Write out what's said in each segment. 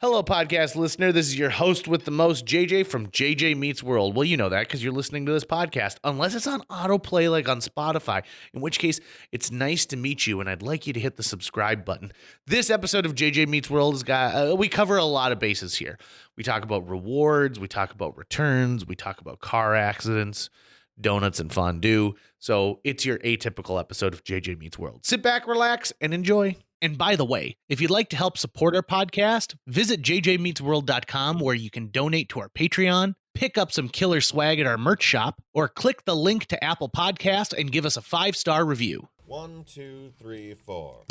Hello, podcast listener. This is your host with the most, JJ from JJ Meets World. Well, you know that because you're listening to this podcast, unless it's on autoplay like on Spotify, in which case it's nice to meet you, and I'd like you to hit the subscribe button. This episode of JJ Meets World has got, we cover a lot of bases here. We talk about rewards, we talk about returns, we talk about car accidents, donuts, and fondue. So it's your atypical episode of JJ Meets World. Sit back, relax, and enjoy. And by the way, if you'd like to help support our podcast, visit jjmeetsworld.com where you can donate to our Patreon, pick up some killer swag at our merch shop, or click the link to Apple Podcast and give us a 5-star review. 1, 2, 3, 4.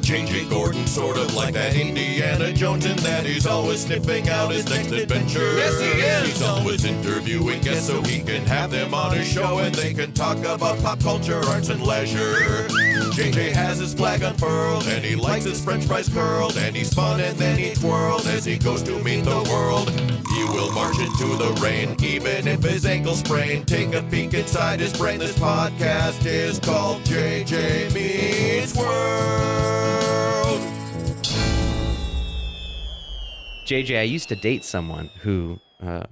JJ Gordon, sort of like that Indiana Jones, in that he's always sniffing out his next adventure. Yes, he is. He's always interviewing guests so he can have them on his show and they can talk about pop culture, arts, and leisure. JJ has his flag unfurled and he likes his french fries curled, and he's fun and then he twirled as he goes to meet the world. He will march into the rain even if his ankle sprained. Take a peek inside his brain. This podcast is called JJ Meets World. JJ, I used to date someone who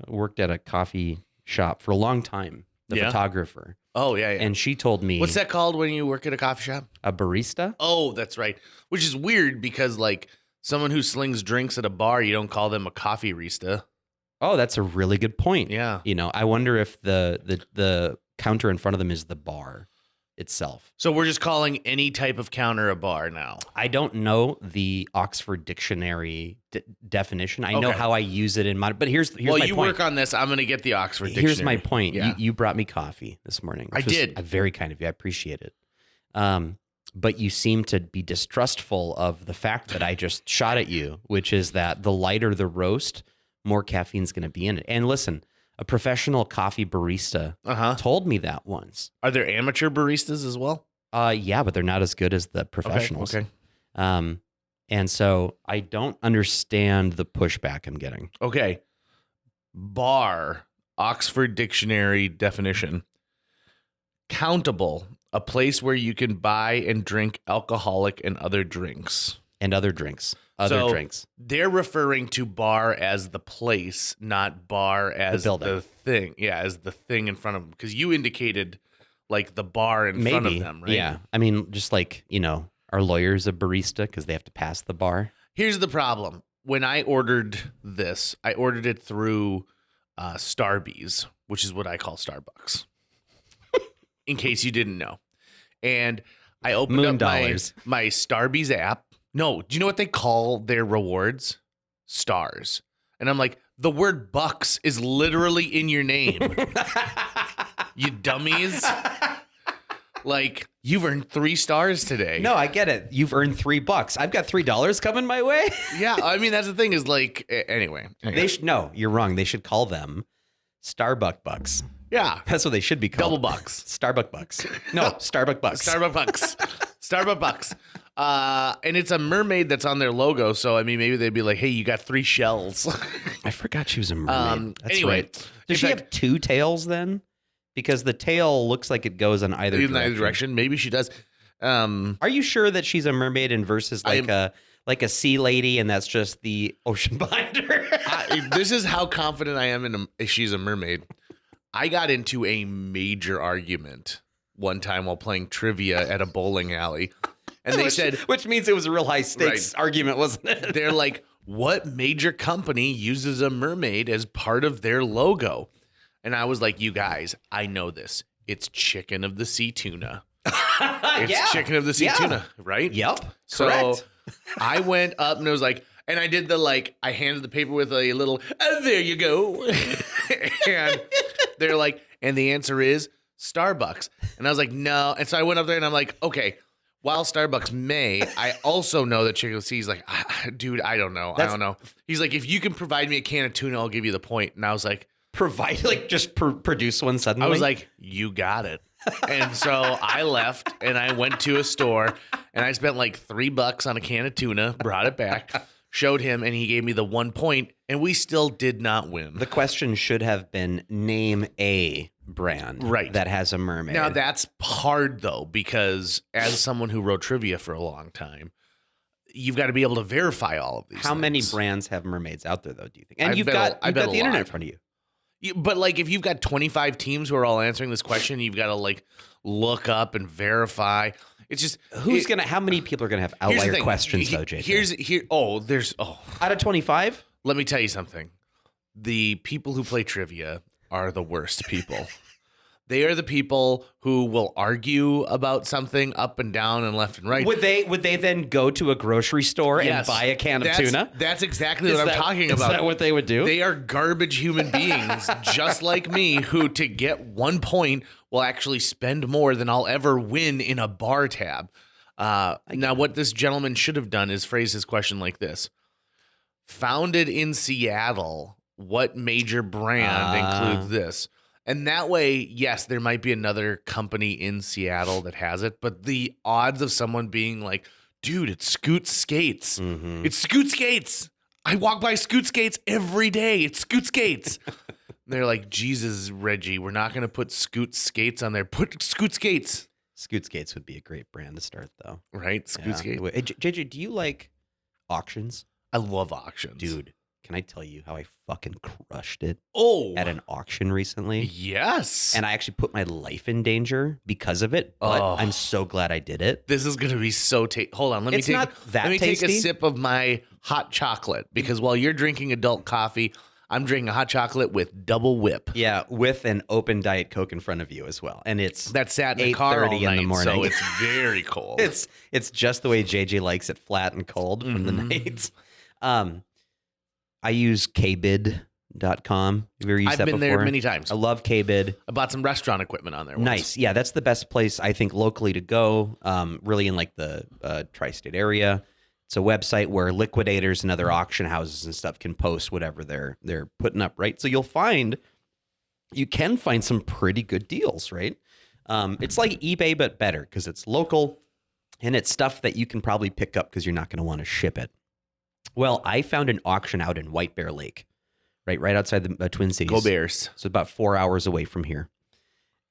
worked at a coffee shop for a long time, the photographer. Oh, yeah. And she told me... What's that called when you work at a coffee shop? A barista? Oh, that's right. Which is weird because, like, someone who slings drinks at a bar, you don't call them a coffee barista. Oh, that's a really good point. Yeah. You know, I wonder if the counter in front of them is the bar itself. So we're just calling any type of counter a bar now. I don't know the Oxford Dictionary definition. I know how I use it in my... But here's my point. Well, you work on this. I'm going to get the Oxford Dictionary. Here's my point. Yeah. You brought me coffee this morning. I did. Very kind of you. I appreciate it. But you seem to be distrustful of the fact that I just shot at you, which is that the lighter the roast, more caffeine's going to be in it. And listen, a professional coffee barista told me that once. Are there amateur baristas as well? Yeah, but they're not as good as the professionals. Okay. And so I don't understand the pushback I'm getting. Okay. Bar, Oxford Dictionary definition. Countable, a place where you can buy and drink alcoholic and other drinks. And other drinks. Drinks. They're referring to bar as the place, not bar as the thing. Yeah, as the thing in front of them. Because you indicated like the bar in front of them, right? Yeah. I mean, just like, you know, are lawyers a barista because they have to pass the bar? Here's the problem. When I ordered this, I ordered it through Starbucks, which is what I call Starbucks, in case you didn't know. And I opened up my Starbucks app. No, do you know what they call their rewards? Stars. And I'm like, the word Bucks is literally in your name. You dummies. Like, you've earned 3 stars today. No, I get it. You've earned $3. I've got $3 coming my way. Yeah, I mean, that's the thing is like, anyway. No, you're wrong. They should call them Starbuck Bucks. Yeah. That's what they should be called. Double bucks. Starbuck Bucks. No, Starbuck Bucks. Starbuck Bucks. Starbuck Bucks. And it's a mermaid that's on their logo. So, I mean, maybe they'd be like, hey, you got 3 shells. I forgot she was a mermaid. That's anyway, right. Does she have 2 tails then? Because the tail looks like it goes in either direction. In either direction. Maybe she does. Are you sure that she's a mermaid and versus like a sea lady and that's just the ocean behind her? This is how confident I am she's a mermaid. I got into a major argument one time while playing trivia at a bowling alley. And they said... Which means it was a real high-stakes argument, wasn't it? They're like, what major company uses a mermaid as part of their logo? And I was like, you guys, I know this. It's Chicken of the Sea Tuna. It's Chicken of the Sea Tuna, right? Yep, so correct. I went up and it was like... And I did I handed the paper with a little, there you go. And they're like, and the answer is Starbucks. And I was like, no. And so I went up there and I'm like, okay, while Starbucks may, I also know that Chicken of the Sea. He's like, dude, I don't know. I don't know. He's like, if you can provide me a can of tuna, I'll give you the point. And I was like, produce one suddenly? I was like, you got it. And so I left and I went to a store and I spent like $3 on a can of tuna, brought it back. Showed him, and he gave me the 1 point, and we still did not win. The question should have been, name a brand that has a mermaid. Now, that's hard, though, because as someone who wrote trivia for a long time, you've got to be able to verify all of these. How many things. brands have mermaids out there, though, do you think? And I you've bet got a the internet in lot. front of you. But like, if you've got 25 teams who are all answering this question, you've got to like look up and verify. It's just How many people are gonna have here's the outlier thing. questions though, JJ? Out Out of 25? Let me tell you something. The people who play trivia are the worst people. They are the people who will argue about something up and down and left and right. Would they then go to a grocery store and buy a can of tuna? That's exactly what I'm talking about. Is that what they would do? They are garbage human beings, just like me, who to get 1 point will actually spend more than I'll ever win in a bar tab. Now, what this gentleman should have done is phrase his question like this. Founded in Seattle, what major brand includes this? And that way, yes, there might be another company in Seattle that has it, but the odds of someone being like, dude, it's Scoot Skates. Mm-hmm. It's Scoot Skates. I walk by Scoot Skates every day. It's Scoot Skates. They're like, Jesus, Reggie, we're not going to put Scoot Skates on there. Put Scoot Skates. Scoot Skates would be a great brand to start, though. Right? Scoot Skates. Hey, JJ, do you like auctions? I love auctions. Dude, can I tell you how I fucking crushed it Oh. at an auction recently? Yes. And I actually put my life in danger because of it, but Oh. I'm so glad I did it. This is going to be so tasty. Hold on. Let me take a tasty. sip of my hot chocolate because while you're drinking adult coffee, I'm drinking a hot chocolate with double whip. Yeah, with an open Diet Coke in front of you as well. And it's That sat in the car all 8:30 night, in the morning. so it's very cold. It's just the way JJ likes it, flat and cold from the nights. I use kbid.com. Have you ever used I've that been before? there many times. I love kbid. I bought some restaurant equipment on there once. Nice. Yeah, that's the best place, I think, locally to go, really in like the tri-state area. It's a website where liquidators and other auction houses and stuff can post whatever they're putting up, right? So you can find some pretty good deals, right? It's like eBay, but better because it's local and it's stuff that you can probably pick up because you're not going to want to ship it. Well, I found an auction out in White Bear Lake, right outside the Twin Cities. Go Bears. So about 4 hours away from here.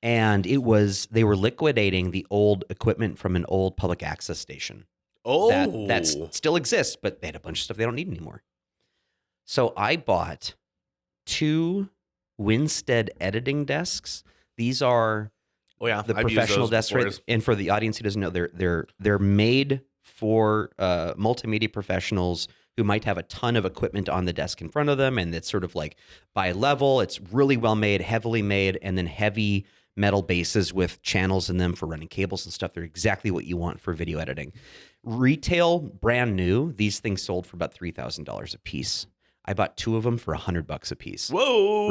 And they were liquidating the old equipment from an old public access station. Oh. That still exists, but they had a bunch of stuff they don't need anymore. So I bought 2 Winstead editing desks. These are Oh yeah, the I've used professional those desks, before. right? And for the audience who doesn't know, they're made for multimedia professionals who might have a ton of equipment on the desk in front of them, and it's sort of like by level. It's really well made, heavily made, and then heavy metal bases with channels in them for running cables and stuff. They're exactly what you want for video editing. Retail, brand new, these things sold for about $3,000 a piece. I bought 2 of them for $100 a piece. Whoa.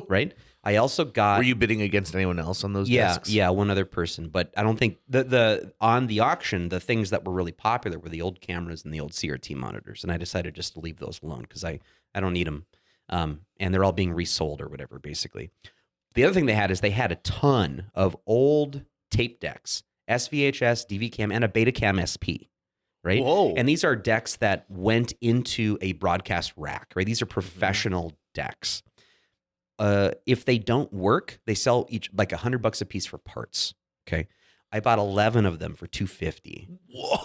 Right? I also got. Were you bidding against anyone else on those desks? Yeah, one other person. But I don't think the on the auction, the things that were really popular were the old cameras and the old CRT monitors. And I decided just to leave those alone because I don't need them. And they're all being resold or whatever, basically. The other thing they had is they had a ton of old tape decks, SVHS, DVCam, and a Betacam SP. Right? Whoa. And these are decks that went into a broadcast rack, right? These are professional decks. If they don't work, they sell each like $100 a piece for parts. Okay. I bought 11 of them for $250. Whoa.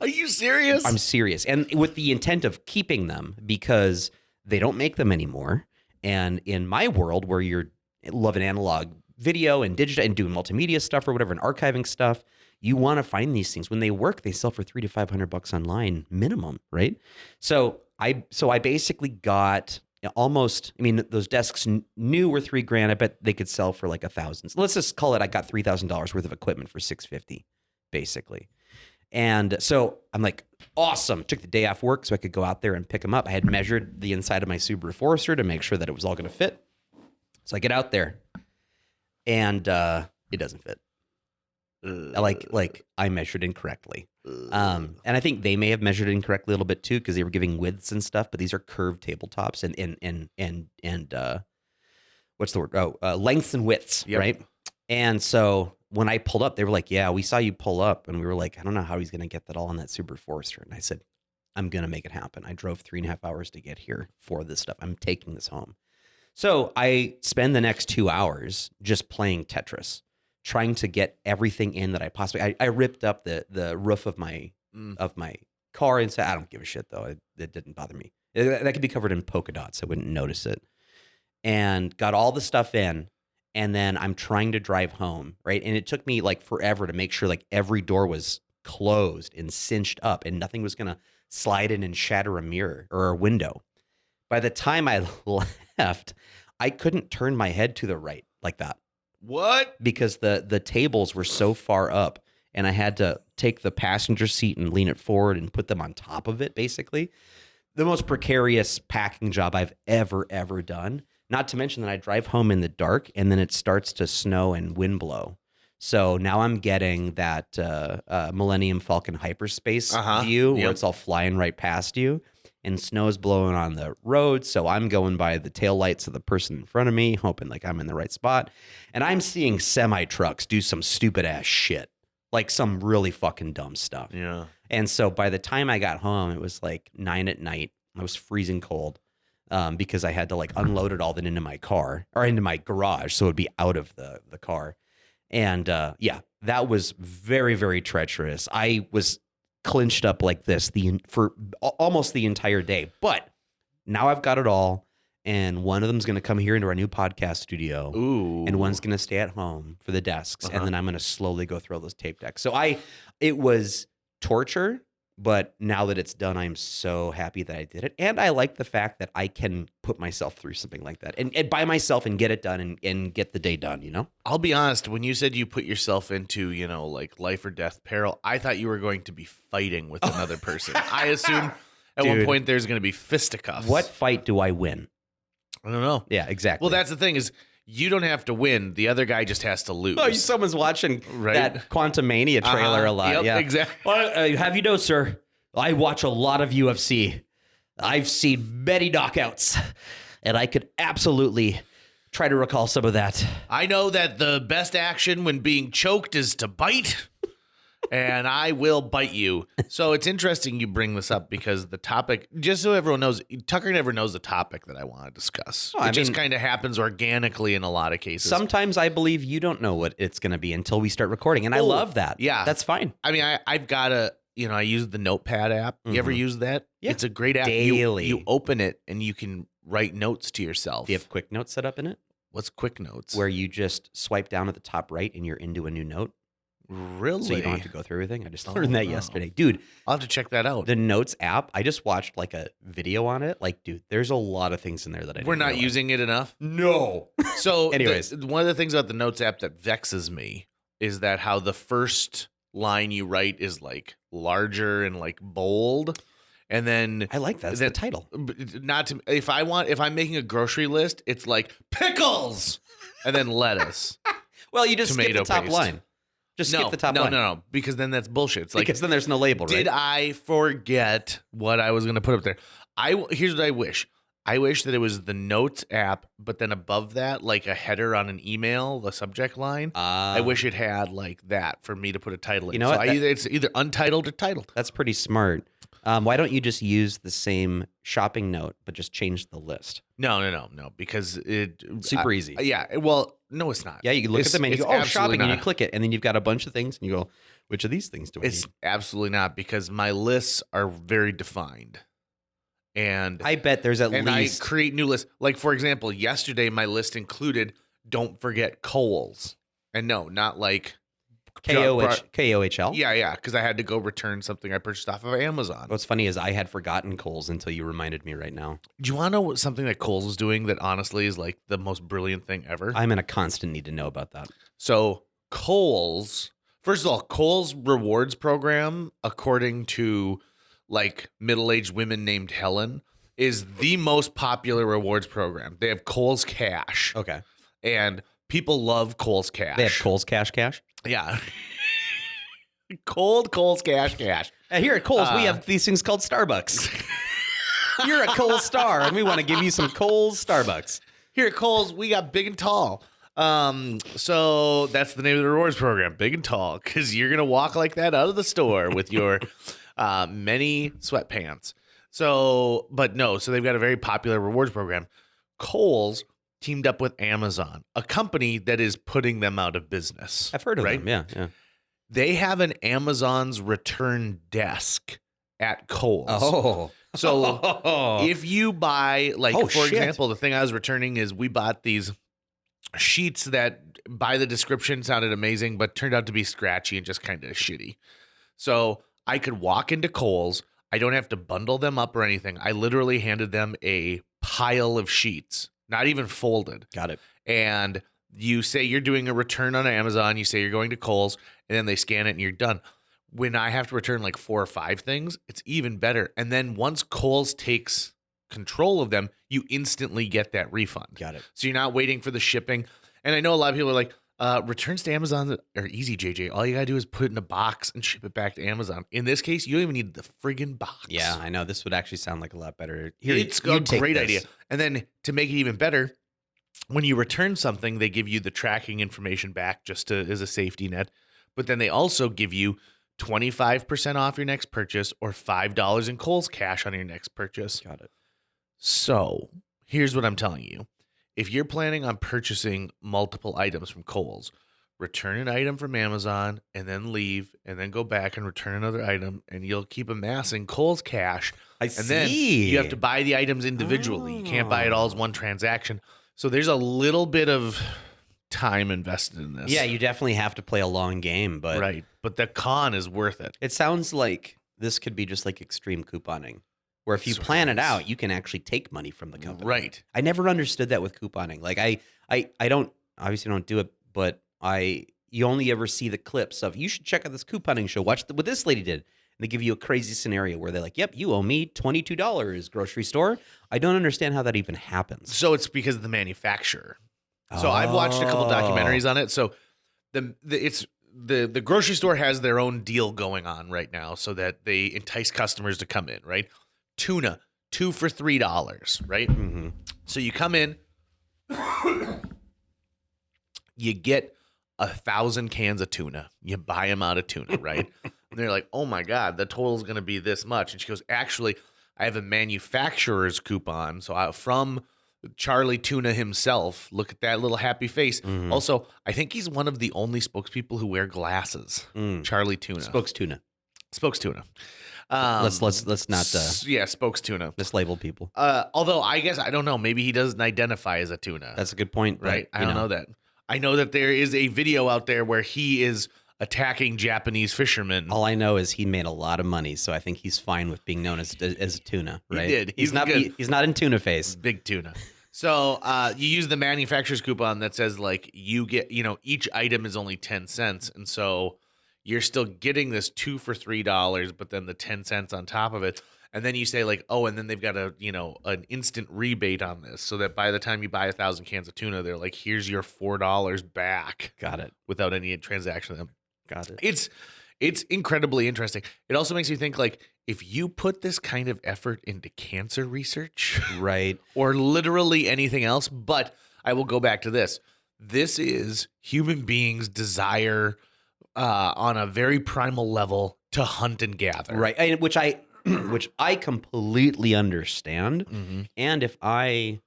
Are you serious? I'm serious. And with the intent of keeping them because they don't make them anymore. And in my world where you're loving analog video and digital and doing multimedia stuff or whatever and archiving stuff, you want to find these things. When they work, they sell for $300 to $500 online minimum, right? So I basically got almost. I mean, those desks new were $3,000. I bet they could sell for like $1,000. So let's just call it. I got $3,000 worth of equipment for $650, basically. And so I'm like, awesome. Took the day off work so I could go out there and pick them up. I had measured the inside of my Subaru Forester to make sure that it was all going to fit. So I get out there, and it doesn't fit. Like I measured incorrectly. And I think they may have measured it incorrectly a little bit too because they were giving widths and stuff. But these are curved tabletops and what's the word? Lengths and widths, Yep. right? And so when I pulled up, they were like, "Yeah, we saw you pull up," and we were like, "I don't know how he's going to get that all on that Subaru Forester." And I said, "I'm going to make it happen." I drove 3.5 hours to get here for this stuff. I'm taking this home. So I spend the next 2 hours just playing Tetris, trying to get everything in that I possibly. I ripped up the roof of my of my car inside. I don't give a shit though. It didn't bother me. That could be covered in polka dots. I wouldn't notice it. And got all the stuff in. And then I'm trying to drive home, right? And it took me like forever to make sure like every door was closed and cinched up and nothing was going to slide in and shatter a mirror or a window. By the time I left, I couldn't turn my head to the right like that. What? Because the tables were so far up and I had to take the passenger seat and lean it forward and put them on top of it, basically. The most precarious packing job I've ever done. Not to mention that I drive home in the dark and then it starts to snow and wind blow. So now I'm getting that Millennium Falcon hyperspace view where it's all flying right past you and snow's blowing on the road. So I'm going by the taillights of the person in front of me, hoping like I'm in the right spot. And I'm seeing semi trucks do some stupid ass shit, like some really fucking dumb stuff. Yeah. And so by the time I got home, it was like 9 p.m. I was freezing cold. Because I had to like unload it all then into my car or into my garage. So it would be out of the car. And yeah, that was very, very treacherous. I was clinched up like this for almost the entire day. But now I've got it all. And one of them's going to come here into our new podcast studio. Ooh. And one's going to stay at home for the desks. And then I'm going to slowly go through all those tape decks. So it was torture. But now that it's done, I'm so happy that I did it. And I like the fact that I can put myself through something like that and by myself and get it done and get the day done, you know? I'll be honest. When you said you put yourself into, like life or death peril, I thought you were going to be fighting with another person. I assumed at one point there's going to be fisticuffs. What fight do I win? I don't know. Yeah, exactly. Well, that's the thing is you don't have to win. The other guy just has to lose. Oh, someone's watching that Quantumania trailer a lot. Yep, yeah, exactly. Well, have you know, sir, I watch a lot of UFC. I've seen many knockouts, and I could absolutely try to recall some of that. I know that the best action when being choked is to bite, and I will bite you. So it's interesting you bring this up because the topic, just so everyone knows, Tucker never knows the topic that I want to discuss. It just kind of happens organically in a lot of cases. Sometimes I believe you don't know what it's going to be until we start recording, and I love that. Yeah. That's fine. I mean, I've got I use the Notepad app. You ever use that? Yeah. It's a great app. Daily. You open it and you can write notes to yourself. Do you have Quick Notes set up in it? What's Quick Notes? Where you just swipe down at the top right and you're into a new note. Really? So you don't have to go through everything. I just learned that yesterday. Dude, I'll have to check that out. the Notes app, I just watched like a video on it. Like, dude, there's a lot of things in there that We're not using it enough. No. So Anyways. one of the things about the Notes app that vexes me is that how the first line you write is like larger and like bold. And then I like that. That's the title. If I'm making a grocery list, it's like pickles and then lettuce. Well, you just skip Tomato the top paste. line. Just skip the top line. No, because then that's bullshit. It's like, Because then there's no label, right? did I forget what I was going to put up there? Here's what I wish. I wish that it was the Notes app, but then above that, like a header on an email, the subject line. I wish it had like that for me to put a title in. You know so what? It's either untitled or titled. That's pretty smart. Why don't you just use the same shopping note, but just change the list? No, because it Super easy. Yeah, well, no, it's not. Yeah, you can look at the menu, you go, oh, shopping, and you not. click it, and then you've got a bunch of things, and you go, which of these things do I It's need? absolutely not because my lists are very defined. And I bet there's at least... I create new lists. Like, for example, yesterday my list included don't forget Kohl's. And no, not like KOHL? Yeah, because I had to go return something I purchased off of Amazon. What's funny is I had forgotten Kohl's until you reminded me right now. Do you want to know something that Kohl's is doing that honestly is like the most brilliant thing ever? I'm in a constant need to know about that. So Kohl's, first of all, Kohl's rewards program, according to like middle-aged women named Helen, is the most popular rewards program. They have Kohl's Cash. Okay. And people love Kohl's Cash. They have Kohl's Cash? Yeah. Kohl's Cash. And here at Kohl's, we have these things called Starbucks. You're a Kohl's star, and we want to give you some Kohl's Starbucks. Here at Kohl's, we got big and tall. So that's the name of the rewards program, big and tall, because you're going to walk like that out of the store with your many sweatpants. So they've got a very popular rewards program. Kohl's teamed up with Amazon, a company that is putting them out of business. I've heard of them, yeah. They have an Amazon's return desk at Kohl's. Oh. So if you buy, like, Oh, for shit. example, the thing I was returning is we bought these sheets that by the description sounded amazing, but turned out to be scratchy and just kind of shitty. So I could walk into Kohl's. I don't have to bundle them up or anything. I literally handed them a pile of sheets, not even folded. Got it. And you say you're doing a return on Amazon. You say you're going to Kohl's, and then they scan it and you're done. When I have to return like 4 or 5 things, it's even better. And then once Kohl's takes control of them, you instantly get that refund. Got it. So you're not waiting for the shipping. And I know a lot of people are like, returns to Amazon are easy, JJ. All you got to do is put it in a box and ship it back to Amazon. In this case, you don't even need the friggin' box. Yeah, I know. This would actually sound like a lot better. It's a great idea. And then to make it even better, when you return something, they give you the tracking information back just as a safety net. But then they also give you 25% off your next purchase or $5 in Kohl's cash on your next purchase. Got it. So here's what I'm telling you. If you're planning on purchasing multiple items from Kohl's, return an item from Amazon and then leave and then go back and return another item, and you'll keep amassing Kohl's cash. I And then you have to buy the items individually. You can't buy it all as one transaction. So there's a little bit of time invested in this. Yeah, you definitely have to play a long game, but Right. But the con is worth it. it sounds like this could be just like extreme couponing, where if you Sort of plan it is. out, you can actually take money from the company. Right. I never understood that with couponing. Like I don't obviously don't do it, but you only ever see the clips of you should check out this couponing show. Watch what this lady did. And they give you a crazy scenario where they're like, "Yep, you owe me $22, grocery store." I don't understand how that even happens. So it's because of the manufacturer. So I've watched a couple documentaries on it. So the grocery store has their own deal going on right now so that they entice customers to come in, right? Tuna, 2 for $3, right? Mm-hmm. So you come in, you get 1,000 cans of tuna. You buy them out of tuna, right? And they're like, oh my God, the total's going to be this much. And she goes, actually, I have a manufacturer's coupon. So from Charlie Tuna himself, look at that little happy face. Mhm. Also, I think he's one of the only spokespeople who wear glasses. Charlie Tuna. Spokes tuna. Spokes Tuna. Let's not Spokes Tuna. mislabel people. Although I guess, I don't know, maybe he doesn't identify as a tuna. That's a good point, but, right. I don't know that. I know that there is a video out there where he is attacking Japanese fishermen. All I know is he made a lot of money, so I think he's fine with being known as a tuna. Right? He did. He's not. good. He's not in tuna face. Big tuna. So you use the manufacturer's coupon that says like you get, each item is only 10 cents. And so you're still getting this 2 for $3, but then the 10 cents on top of it. And then you say like, oh, and then they've got an instant rebate on this so that by the time you buy 1,000 cans of tuna, they're like, here's your $4 back Got it. without any transaction. Got it. It's incredibly interesting. It also makes you think like if you put this kind of effort into cancer research, Right. or literally anything else, but I will go back to this. This is human beings' desire on a very primal level to hunt and gather. Right. And which I completely understand. Mhm. And if I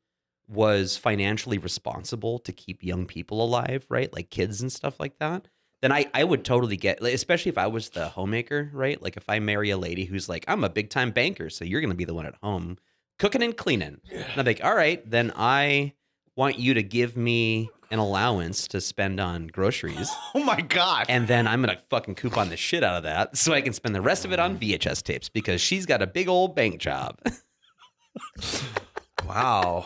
was financially responsible to keep young people alive, right, like kids and stuff like that, then I would totally get, like, especially if I was the homemaker, right? Like if I marry a lady who's like, I'm a big time banker, so you're going to be the one at home cooking and cleaning. And I'm like, all right, then I want you to give me an allowance to spend on groceries. Oh my God. And then I'm going to fucking coupon the shit out of that so I can spend the rest of it on VHS tapes because she's got a big old bank job. Wow.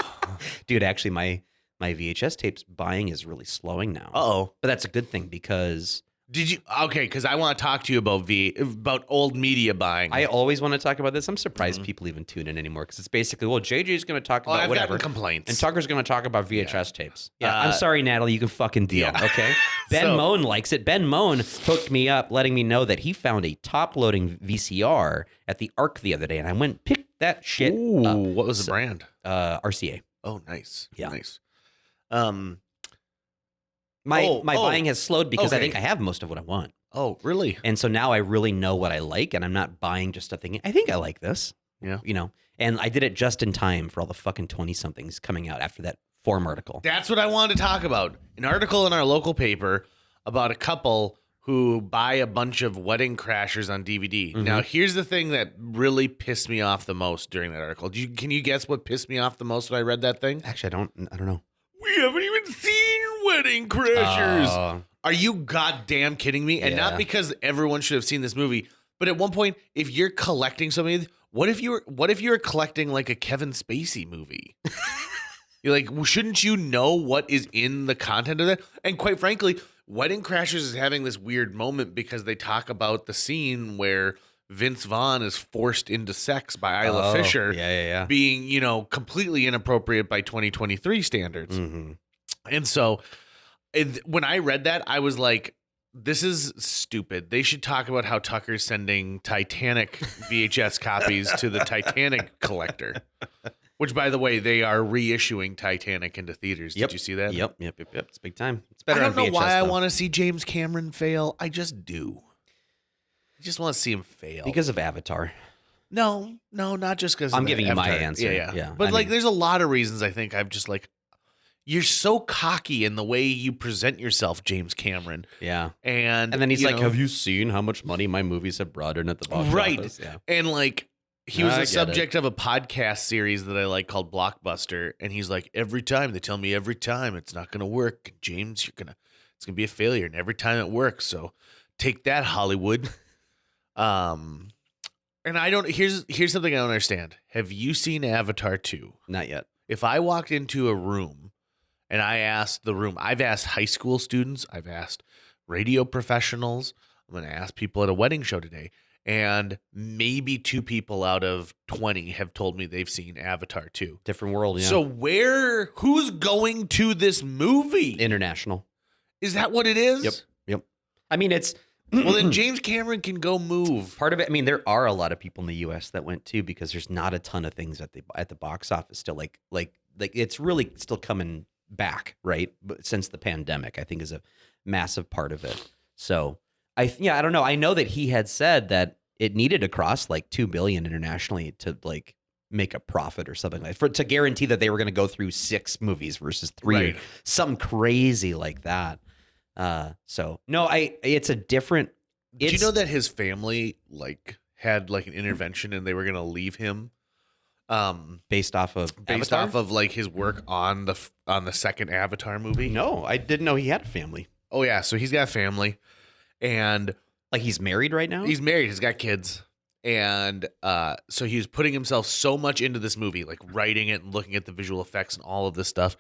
Dude, actually, my VHS tapes buying is really slowing now. Uh-oh. But that's a good thing because Did you? Okay, because I want to talk to you about old media buying. I always want to talk about this. I'm surprised people even tune in anymore because it's basically, well, JJ's going to talk about I've whatever. gotten complaints. And Tucker's going to talk about VHS tapes. Yeah, I'm sorry, Natalie. You can fucking deal. yeah. Okay. Ben Moan likes it. Ben Moan hooked me up, letting me know that he found a top-loading VCR at the Arc the other day, and I went and picked that shit Ooh, up. what was the brand? RCA. Oh, nice. Yeah. Nice. My buying has slowed because I okay. think I have most of what I want. Oh, really? And so now I really know what I like, and I'm not buying just stuff thinking, I think I like this. Yeah. And I did it just in time for all the fucking 20-somethings coming out after that Forum article. That's what I wanted to talk about. An article in our local paper about a couple who buy a bunch of Wedding Crashers on DVD. Now, here's the thing that really pissed me off the most during that article. Can you guess what pissed me off the most when I read that thing? Actually, I don't know. We haven't even seen Wedding Crashers. Oh. Are you goddamn kidding me? And not because everyone should have seen this movie, but at one point, if you're collecting something, what if you're collecting like a Kevin Spacey movie? You're like, well, shouldn't you know what is in the content of that? And quite frankly, Wedding Crashers is having this weird moment because they talk about the scene where Vince Vaughn is forced into sex by Isla Fisher, being, completely inappropriate by 2023 standards. And so when I read that, I was like, this is stupid. They should talk about how Tucker's sending Titanic VHS copies to the Titanic collector. Which, by the way, they are reissuing Titanic into theaters. Did you see that? Yep. It's big time. It's better. I don't know on VHS, why I though. want to see James Cameron fail. I just do. I just want to see him fail. Because of Avatar. No, not just because I'm giving you my Avatar. answer. Yeah. But there's a lot of reasons I think I'm just like, you're so cocky in the way you present yourself, James Cameron. Yeah. And then he's like, have you seen how much money my movies have brought in at the box office? Yeah. And like, he was the subject of a podcast series that I like called Blockbuster. And he's like, every time they tell me it's not going to work. James, it's going to be a failure. And every time it works. So take that, Hollywood. And here's something I don't understand. Have you seen Avatar 2? Not yet. If I walked into a room and I asked the room, I've asked high school students, I've asked radio professionals, I'm going to ask people at a wedding show today. And maybe 2 people out of 20 have told me they've seen Avatar 2. Different world, yeah. So who's going to this movie? International. Is that what it is? Yep. I mean, it's... Well, then James Cameron can go move. Part of it, I mean, there are a lot of people in the U.S. that went too, because there's not a ton of things at the box office still. Like it's really still coming back, right? But since the pandemic, I think is a massive part of it. So I don't know. I know that he had said that it needed to cross like $2 billion internationally to like make a profit or something to guarantee that they were going to go through 6 movies versus 3, right. or something crazy like that. So no, it's a different. Do you know that his family had an intervention and they were going to leave him, based off of like his work on the second Avatar movie? No, I didn't know he had a family. Oh yeah, so he's got a family, and like he's married right now. He's married. He's got kids, and so he was putting himself so much into this movie, like writing it and looking at the visual effects and all of this stuff.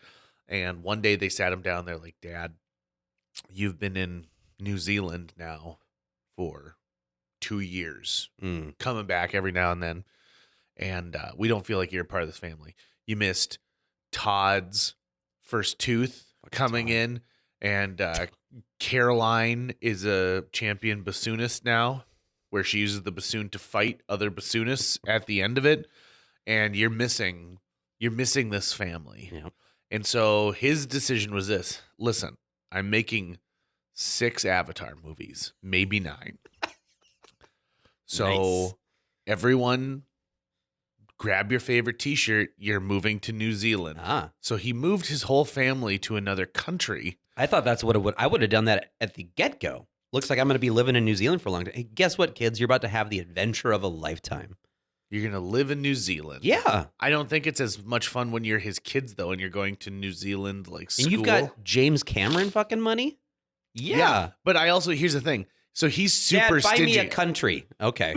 And one day they sat him down. They're like, "Dad, you've been in New Zealand now for 2 years, coming back every now and then, and we don't feel like you're a part of this family. You missed Todd's first tooth coming in, and Caroline is a champion bassoonist now, where she uses the bassoon to fight other bassoonists at the end of it, and you're missing this family." Yep. And so his decision was this: listen, I'm making 6 Avatar movies, maybe 9. So Nice. Everyone grab your favorite t-shirt. You're moving to New Zealand. So he moved his whole family to another country. I thought that's what it would. I would have done that at the get-go. Looks like I'm going to be living in New Zealand for a long time. Hey, guess what, kids? You're about to have the adventure of a lifetime. You're going to live in New Zealand. Yeah. I don't think it's as much fun when you're his kids, though, and you're going to New Zealand, like school. And you've got James Cameron fucking money? Yeah. But here's the thing. So he's super Dad, buy stingy. me a country. Okay.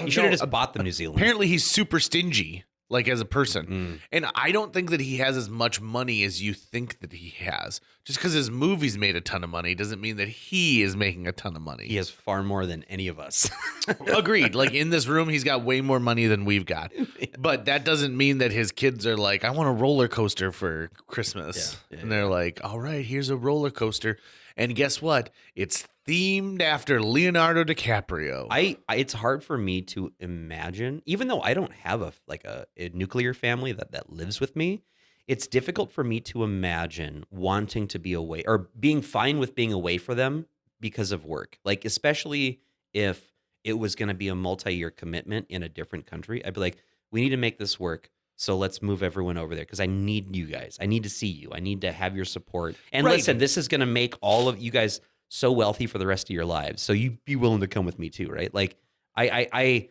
You should have just bought the New Zealand. Apparently he's super stingy, like as a person. And I don't think that he has as much money as you think that he has. Just because his movies made a ton of money doesn't mean that he is making a ton of money. He has far more than any of us. Agreed. Like in this room, he's got way more money than we've got. But that doesn't mean that his kids are like, I want a roller coaster for Christmas. And they're like, all right, here's a roller coaster. And guess what? It's themed after Leonardo DiCaprio. It's hard for me to imagine, even though I don't have a nuclear family that lives with me. It's difficult for me to imagine wanting to be away or being fine with being away for them because of work. Like, especially if it was going to be a multi-year commitment in a different country, I'd be like, we need to make this work. So let's move everyone over there because I need you guys. I need to see you. I need to have your support. And Right. listen, this is going to make all of you guys so wealthy for the rest of your lives. So you be willing to come with me too, right? Like I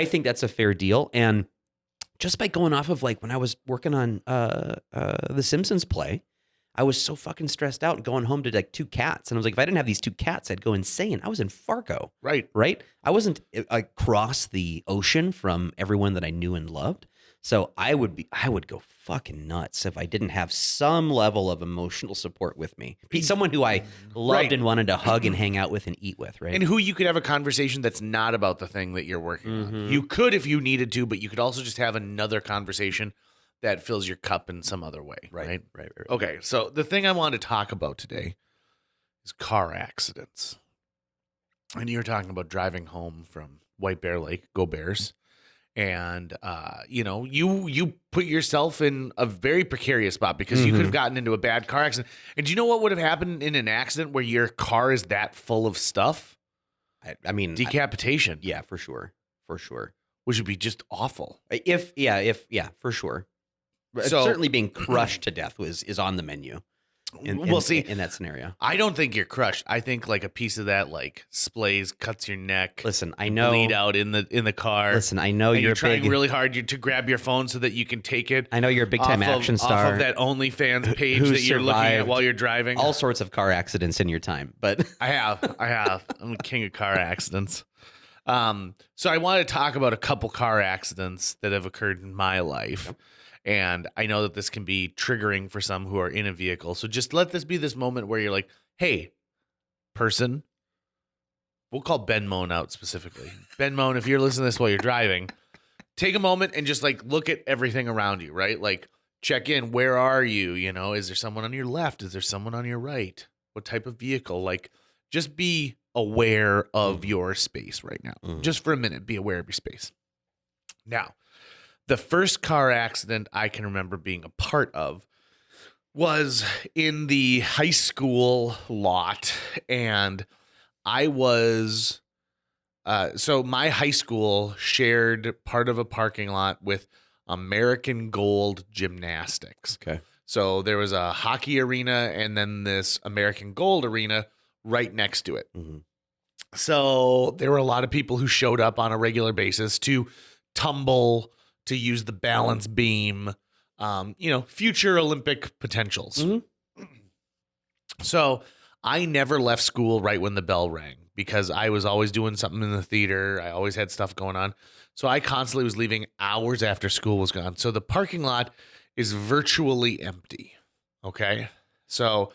think that's a fair deal. And just by going off of like when I was working on the Simpsons play, I was so fucking stressed out going home to like 2 cats. And I was like, if I didn't have these 2 cats, I'd go insane. I was in Fargo. Right. I wasn't across the ocean from everyone that I knew and loved. So I would go fucking nuts if I didn't have some level of emotional support with me. Someone who I loved and wanted to hug and hang out with and eat with, right? And who you could have a conversation that's not about the thing that you're working on. You could if you needed to, but you could also just have another conversation that fills your cup in some other way. Right. Okay, so the thing I want to talk about today is car accidents. And you're talking about driving home from White Bear Lake, go Bears. And, you put yourself in a very precarious spot because you could have gotten into a bad car accident. And do you know what would have happened in an accident where your car is that full of stuff? I mean, decapitation. Yeah, for sure. Which would be just awful. If for sure. So, certainly being crushed to death is on the menu. In that scenario, I don't think you're crushed. I think like a piece of that like splays, cuts your neck. Listen, I know, bleed out in the car. Listen, I know you're trying really hard to grab your phone so that you can take it. I know you're a big time action star off of that OnFans page that you're looking at while you're driving. All sorts of car accidents in your time, but I have. I'm the king of car accidents. So I want to talk about a couple car accidents that have occurred in my life. Yep. And I know that this can be triggering for some who are in a vehicle. So just let this be this moment where you're like, hey, person, we'll call Ben Moan out specifically. Ben Moan, if you're listening to this while you're driving, take a moment and just like look at everything around you, right? Like check in. Where are you? You know, is there someone on your left? Is there someone on your right? What type of vehicle? Like just be aware of your space right now. Just for a minute, be aware of your space. Now, the first car accident I can remember being a part of was in the high school lot. And I was, so my high school shared part of a parking lot with American Gold Gymnastics. Okay. So there was a hockey arena and then this American Gold arena right next to it. So there were a lot of people who showed up on a regular basis to tumble, to use the balance beam, future Olympic potentials. So I never left school right when the bell rang because I was always doing something in the theater. I always had stuff going on. So I constantly was leaving hours after school was gone. So the parking lot is virtually empty. Okay. So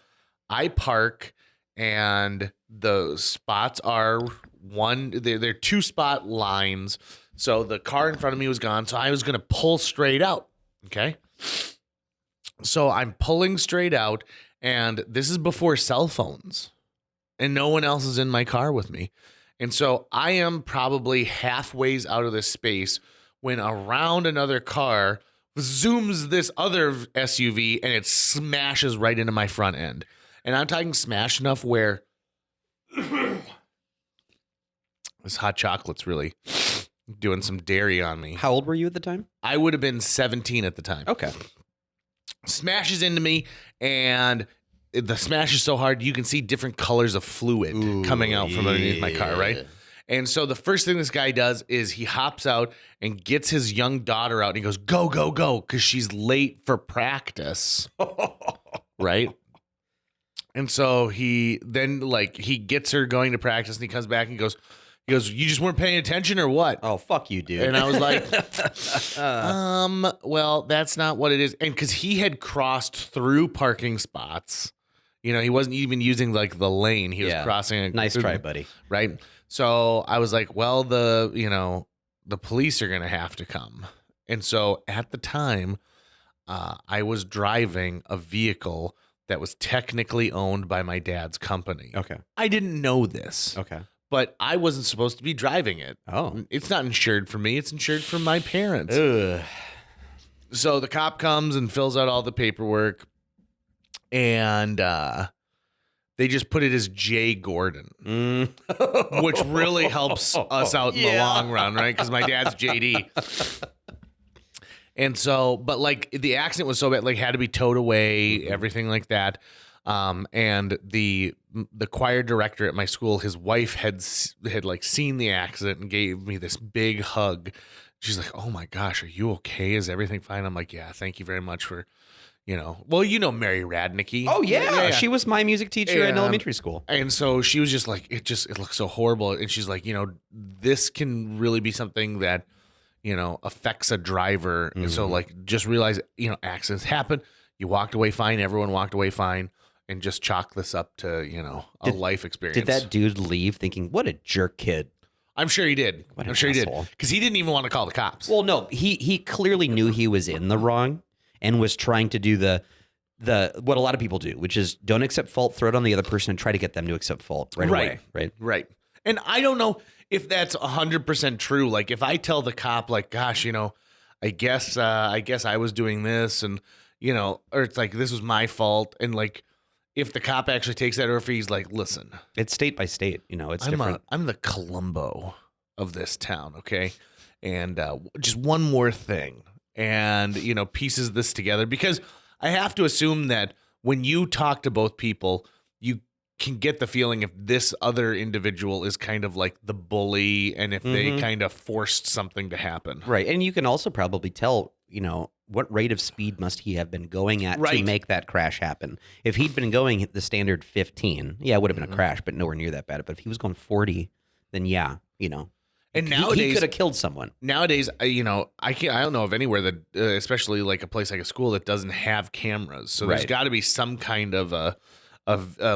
I park and the spots are they're 2 spot lines. So the car in front of me was gone. So I was going to pull straight out. Okay. So I'm pulling straight out, and this is before cell phones, and no one else is in my car with me. And so I am probably halfway out of this space when around another car zooms this other SUV and it smashes right into my front end. And I'm talking smash enough where this hot chocolate's really doing some dairy on me. How old were you at the time? I would have been 17 at the time. Okay. Smashes into me, and the smash is so hard you can see different colors of fluid coming out from underneath my car, right? And so the first thing this guy does is he hops out and gets his young daughter out, and he goes, go, go, go, because she's late for practice, right? And so he gets her going to practice, and he comes back and he goes, you just weren't paying attention or what? Oh, fuck you, dude. And I was like, well, that's not what it is. And because he had crossed through parking spots, he wasn't even using like the lane. He was crossing. Nice try, buddy. Right. So I was like, well, the police are going to have to come. And so at the time, I was driving a vehicle that was technically owned by my dad's company. Okay. I didn't know this. Okay. But I wasn't supposed to be driving it. Oh. It's not insured for me. It's insured for my parents. Ugh. So the cop comes and fills out all the paperwork. And they just put it as Jay Gordon, which really helps us out in the long run, right? Because my dad's JD. And so, but like the accident was so bad, like had to be towed away, everything like that. And the choir director at my school, his wife had like seen the accident and gave me this big hug. She's like, "Oh my gosh, are you okay? Is everything fine?" I'm like, "Yeah, thank you very much for, well, Mary Radnicki." Oh yeah. She was my music teacher in elementary school. And so she was just like, it looks so horrible. And she's like, this can really be something that, affects a driver. And so like, just realize, accidents happen. You walked away fine. Everyone walked away fine. And just chalk this up to, a life experience. Did that dude leave thinking, what a jerk kid? I'm sure he did. What an I'm sure he did. asshole. Because he didn't even want to call the cops. Well, no, he clearly knew he was in the wrong and was trying to do the what a lot of people do, which is don't accept fault, throw it on the other person, and try to get them to accept fault right away. Right. Right. And I don't know if that's 100% true. Like if I tell the cop, like, gosh, I guess I was doing this, and or it's like this was my fault, and like if the cop actually takes that, or if he's like, listen, it's state by state, it's different. I'm the Columbo of this town, okay? And just one more thing, and pieces this together, because I have to assume that when you talk to both people, you can get the feeling if this other individual is kind of like the bully, and if they kind of forced something to happen. Right. And you can also probably tell, what rate of speed must he have been going at to make that crash happen? If he'd been going at the standard 15, yeah, it would have been a crash, but nowhere near that bad. But if he was going 40, then yeah, And nowadays, he could have killed someone. Nowadays, I don't know of anywhere that, especially like a place like a school, that doesn't have cameras. So there's got to be some kind of a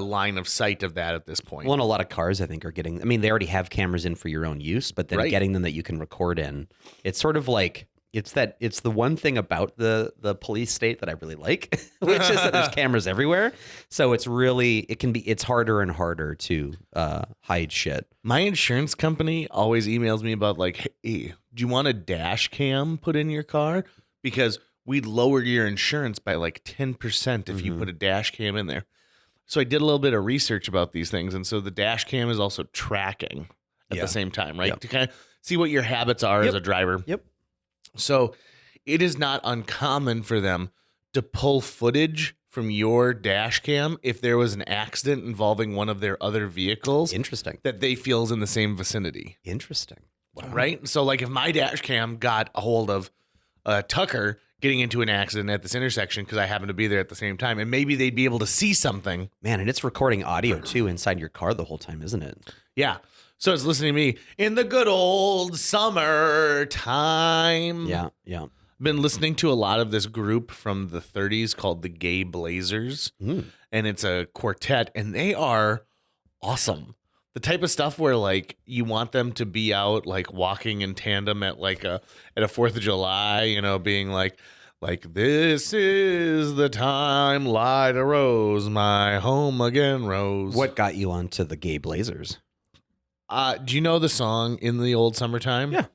line of sight of that at this point. Well, and a lot of cars, I think, are getting. I mean, they already have cameras in for your own use, but then getting them that you can record in, it's sort of like it's the one thing about the police state that I really like, which is that there's cameras everywhere. So it's harder and harder to hide shit. My insurance company always emails me about like, hey, do you want a dash cam put in your car? Because we'd lower your insurance by like 10% if you put a dash cam in there. So I did a little bit of research about these things. And so the dash cam is also tracking at the same time, right? Yep. To kind of see what your habits are as a driver. Yep. So it is not uncommon for them to pull footage from your dash cam if there was an accident involving one of their other vehicles. Interesting. That they feel is in the same vicinity. Interesting. Wow. Right? So like if my dash cam got a hold of Tucker getting into an accident at this intersection because I happened to be there at the same time, and maybe they'd be able to see something. Man, and it's recording audio too inside your car the whole time, isn't it? Yeah. So it's listening to me in the good old summertime. Yeah, yeah. I've been listening to a lot of this group from the 30s called the Gay Blazers, and it's a quartet, and they are awesome. The type of stuff where like you want them to be out like walking in tandem at like a 4th of July, being like this is the time light arose, my home again rose. What got you onto the Gay Blazers? Do you know the song In the Old Summertime? Yeah.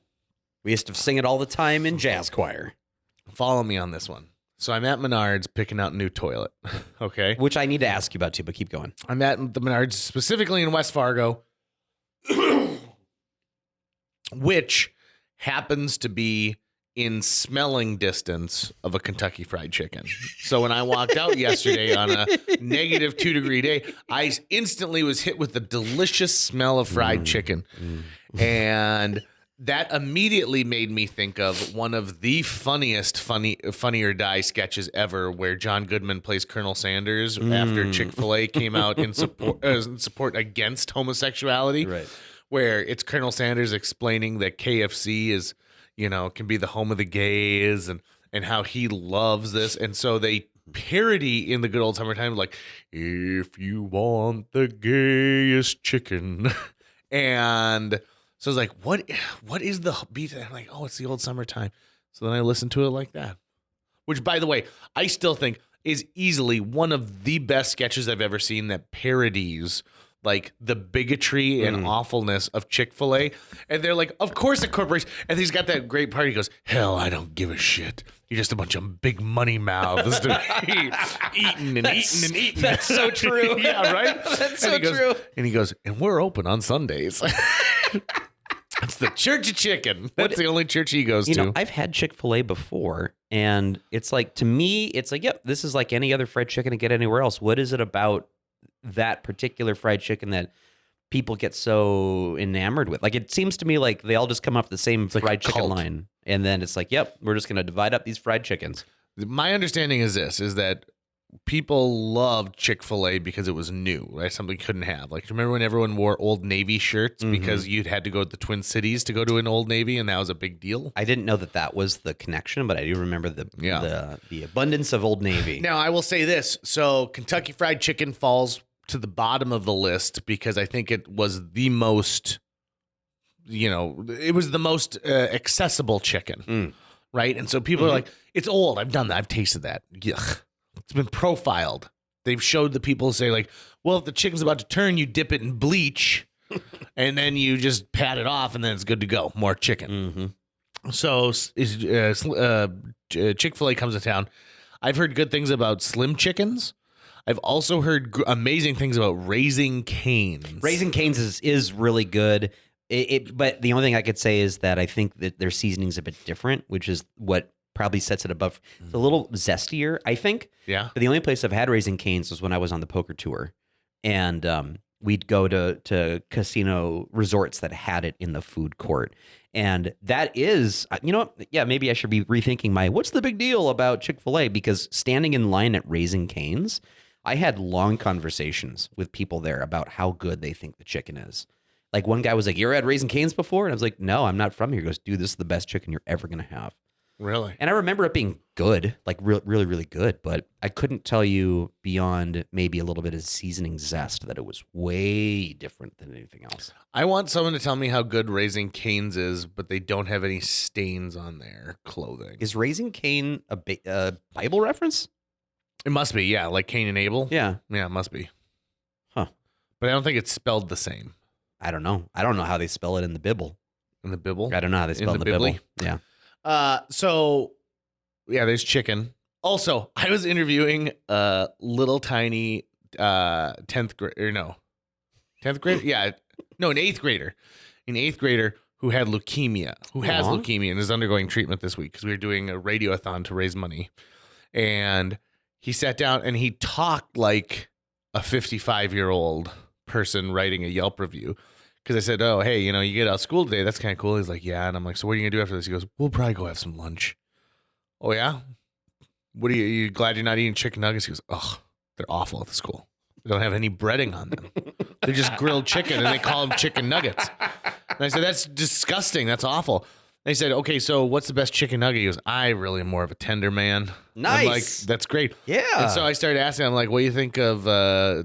We used to sing it all the time in jazz choir. Follow me on this one. So I'm at Menards picking out a new toilet. Okay. Which I need to ask you about too, but keep going. I'm at the Menards specifically in West Fargo, which happens to be in smelling distance of a Kentucky Fried Chicken. So when I walked out yesterday on a negative 2-degree day, I instantly was hit with the delicious smell of fried chicken. And that immediately made me think of one of the funniest Funny or Die sketches ever, where John Goodman plays Colonel Sanders after Chick-fil-A came out in support against homosexuality. Right. Where it's Colonel Sanders explaining that KFC is, can be the home of the gays, and how he loves this. And so they parody in the good old summertime, like, if you want the gayest chicken. And so I was like, what is the beat? And I'm like, oh, it's the old summertime. So then I listened to it like that. Which, by the way, I still think is easily one of the best sketches I've ever seen that parodies like the bigotry and awfulness of Chick-fil-A. And they're like, of course a corporation. And he's got that great part. He goes, hell, I don't give a shit. You're just a bunch of big money mouths to be eating and eating and eating. That's so true. Yeah, right? That's so true. And he goes, and we're open on Sundays. It's the Church of Chicken. That's the only church he goes to. I've had Chick-fil-A before, and it's like, to me, it's like, yep, this is like any other fried chicken to get anywhere else. What is it about that particular fried chicken that people get so enamored with. Like, it seems to me like they all just come off the same like fried a chicken cult. line. And then it's like, yep, we're just going to divide up these fried chickens. My understanding is that people loved Chick-fil-A because it was new, right? Something you couldn't have. Like, remember when everyone wore Old Navy shirts because you'd had to go to the Twin Cities to go to an Old Navy, and that was a big deal? I didn't know that was the connection, but I do remember the abundance of Old Navy. Now, I will say this. So Kentucky Fried Chicken falls to the bottom of the list because I think it was the most, it was the most accessible chicken, right? And so people are like, it's old. I've done that. I've tasted that. Yuck. It's been profiled. They've showed the people say like, well, if the chicken's about to turn, you dip it in bleach and then you just pat it off and then it's good to go. More chicken. So Chick-fil-A comes to town. I've heard good things about Slim Chickens. I've also heard amazing things about Raising Cane's. Raising Cane's is really good. But the only thing I could say is that I think that their seasoning's a bit different, which is what probably sets it above. It's a little zestier, I think. Yeah. But the only place I've had Raising Cane's was when I was on the poker tour. And we'd go to casino resorts that had it in the food court. And that is, maybe I should be rethinking what's the big deal about Chick-fil-A? Because standing in line at Raising Cane's, I had long conversations with people there about how good they think the chicken is. Like, one guy was like, "You ever had Raising Cane's before?" And I was like, "No, I'm not from here." He goes, "Dude, this is the best chicken you're ever going to have." Really? And I remember it being good, like really, really good. But I couldn't tell you beyond maybe a little bit of seasoning zest that it was way different than anything else. I want someone to tell me how good Raising Cane's is, but they don't have any stains on their clothing. Is Raising Cane a Bible reference? It must be, yeah, like Cain and Abel. Yeah. Yeah, it must be. Huh. But I don't think it's spelled the same. I don't know. I don't know how they spell it in the Bible. In the Bible? I don't know how they spell it in the Bibli? Bible. Yeah. So, yeah, there's chicken. Also, I was interviewing a little tiny 10th grader. No. 10th grader? Yeah. No, an 8th grader. An 8th grader who had leukemia, who has leukemia and is undergoing treatment this week because we were doing a radiothon to raise money. And he sat down and he talked like a 55-year-old person writing a Yelp review. Because I said, "Oh, hey, you get out of school today. That's kind of cool." He's like, "Yeah." And I'm like, "So what are you going to do after this?" He goes, "We'll probably go have some lunch." "Oh, yeah? What are you glad you're not eating chicken nuggets?" He goes, "Oh, they're awful at the school. They don't have any breading on them. They're just grilled chicken and they call them chicken nuggets." And I said, "That's disgusting. That's awful." They said, "Okay, so what's the best chicken nugget?" He goes, "I really am more of a tender man." Nice. I'm like, "That's great." Yeah. And so I started asking him, like, "What do you think of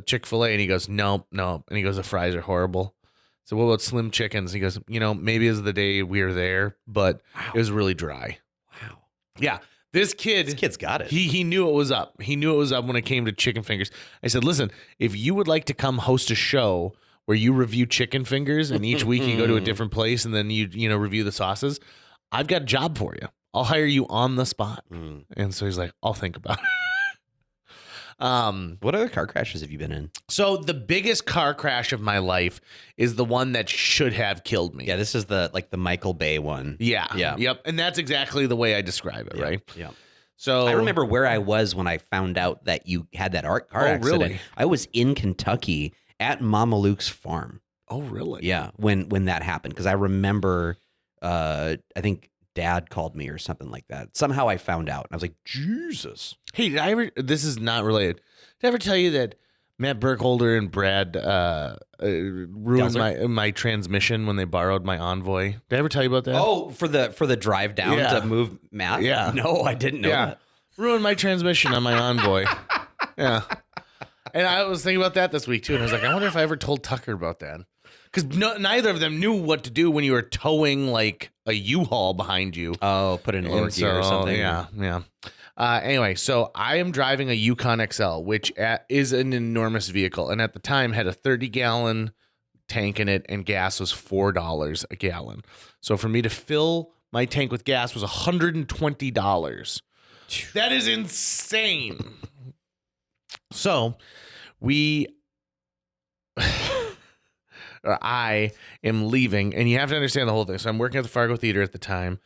Chick-fil-A?" And he goes, "Nope. And he goes, "The fries are horrible." So what about Slim Chickens? He goes, "Maybe it was the day we were there, but it was really dry." Wow. Yeah. This kid's got it. He knew it was up. He knew it was up when it came to chicken fingers. I said, "Listen, if you would like to come host a show where you review chicken fingers and each week you go to a different place and then you review the sauces, I've got a job for you. I'll hire you on the spot." And so he's like, "I'll think about it." What other car crashes have you been in? So the biggest car crash of my life is the one that should have killed me. Yeah, this is the Michael Bay one. Yeah. Yeah. Yep. And that's exactly the way I describe it, right? Yeah. So I remember where I was when I found out that you had that car accident. Really? I was in Kentucky at Mama Luke's farm. Oh, really? Yeah, when that happened, because I remember, I think Dad called me or something like that. Somehow I found out, and I was like, Jesus. Hey, did I ever? This is not related. Did I ever tell you that Matt Burkholder and Brad ruined my transmission when they borrowed my Envoy? Did I ever tell you about that? Oh, for the drive down to move Matt? Yeah. No, I didn't know that. Ruined my transmission on my Envoy. Yeah. And I was thinking about that this week too, and I was like, I wonder if I ever told Tucker about that. Because neither of them knew what to do when you were towing like a U-Haul behind you. Oh, put it in lower gear or something. Yeah. Anyway, so I am driving a Yukon XL, which is an enormous vehicle, and at the time had a 30-gallon tank in it, and gas was $4 a gallon. So for me to fill my tank with gas was $120. That is insane. So I am leaving, and you have to understand the whole thing. So I'm working at the Fargo Theater at the time,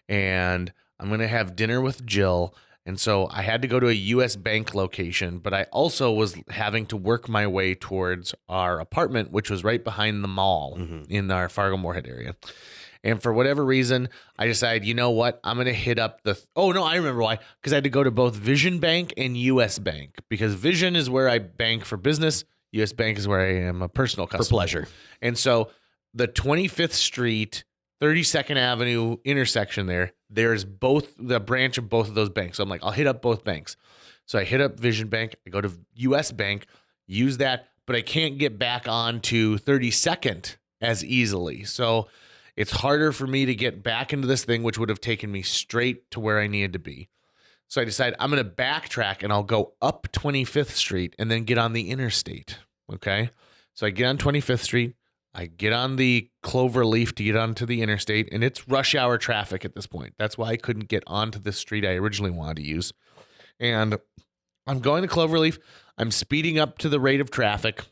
and I'm going to have dinner with Jill, And so I had to go to a US Bank location, but I also was having to work my way towards our apartment, which was right behind the mall in our Fargo Moorhead area. And for whatever reason, I decided, you know what? I'm going to hit up oh, no, I remember why. Because I had to go to both Vision Bank and US Bank. Because Vision is where I bank for business. US Bank is where I am a personal customer. For pleasure. And so the 25th Street, 32nd Avenue intersection there's both the branch of both of those banks. So I'm like, I'll hit up both banks. So I hit up Vision Bank. I go to US Bank, use that, but I can't get back onto 32nd as easily. So it's harder for me to get back into this thing, which would have taken me straight to where I needed to be. So I decided I'm going to backtrack and I'll go up 25th Street and then get on the interstate. Okay. So I get on 25th Street. I get on the Clover Leaf to get onto the interstate, and it's rush hour traffic at this point. That's why I couldn't get onto the street I originally wanted to use. And I'm going to Clover Leaf. I'm speeding up to the rate of traffic.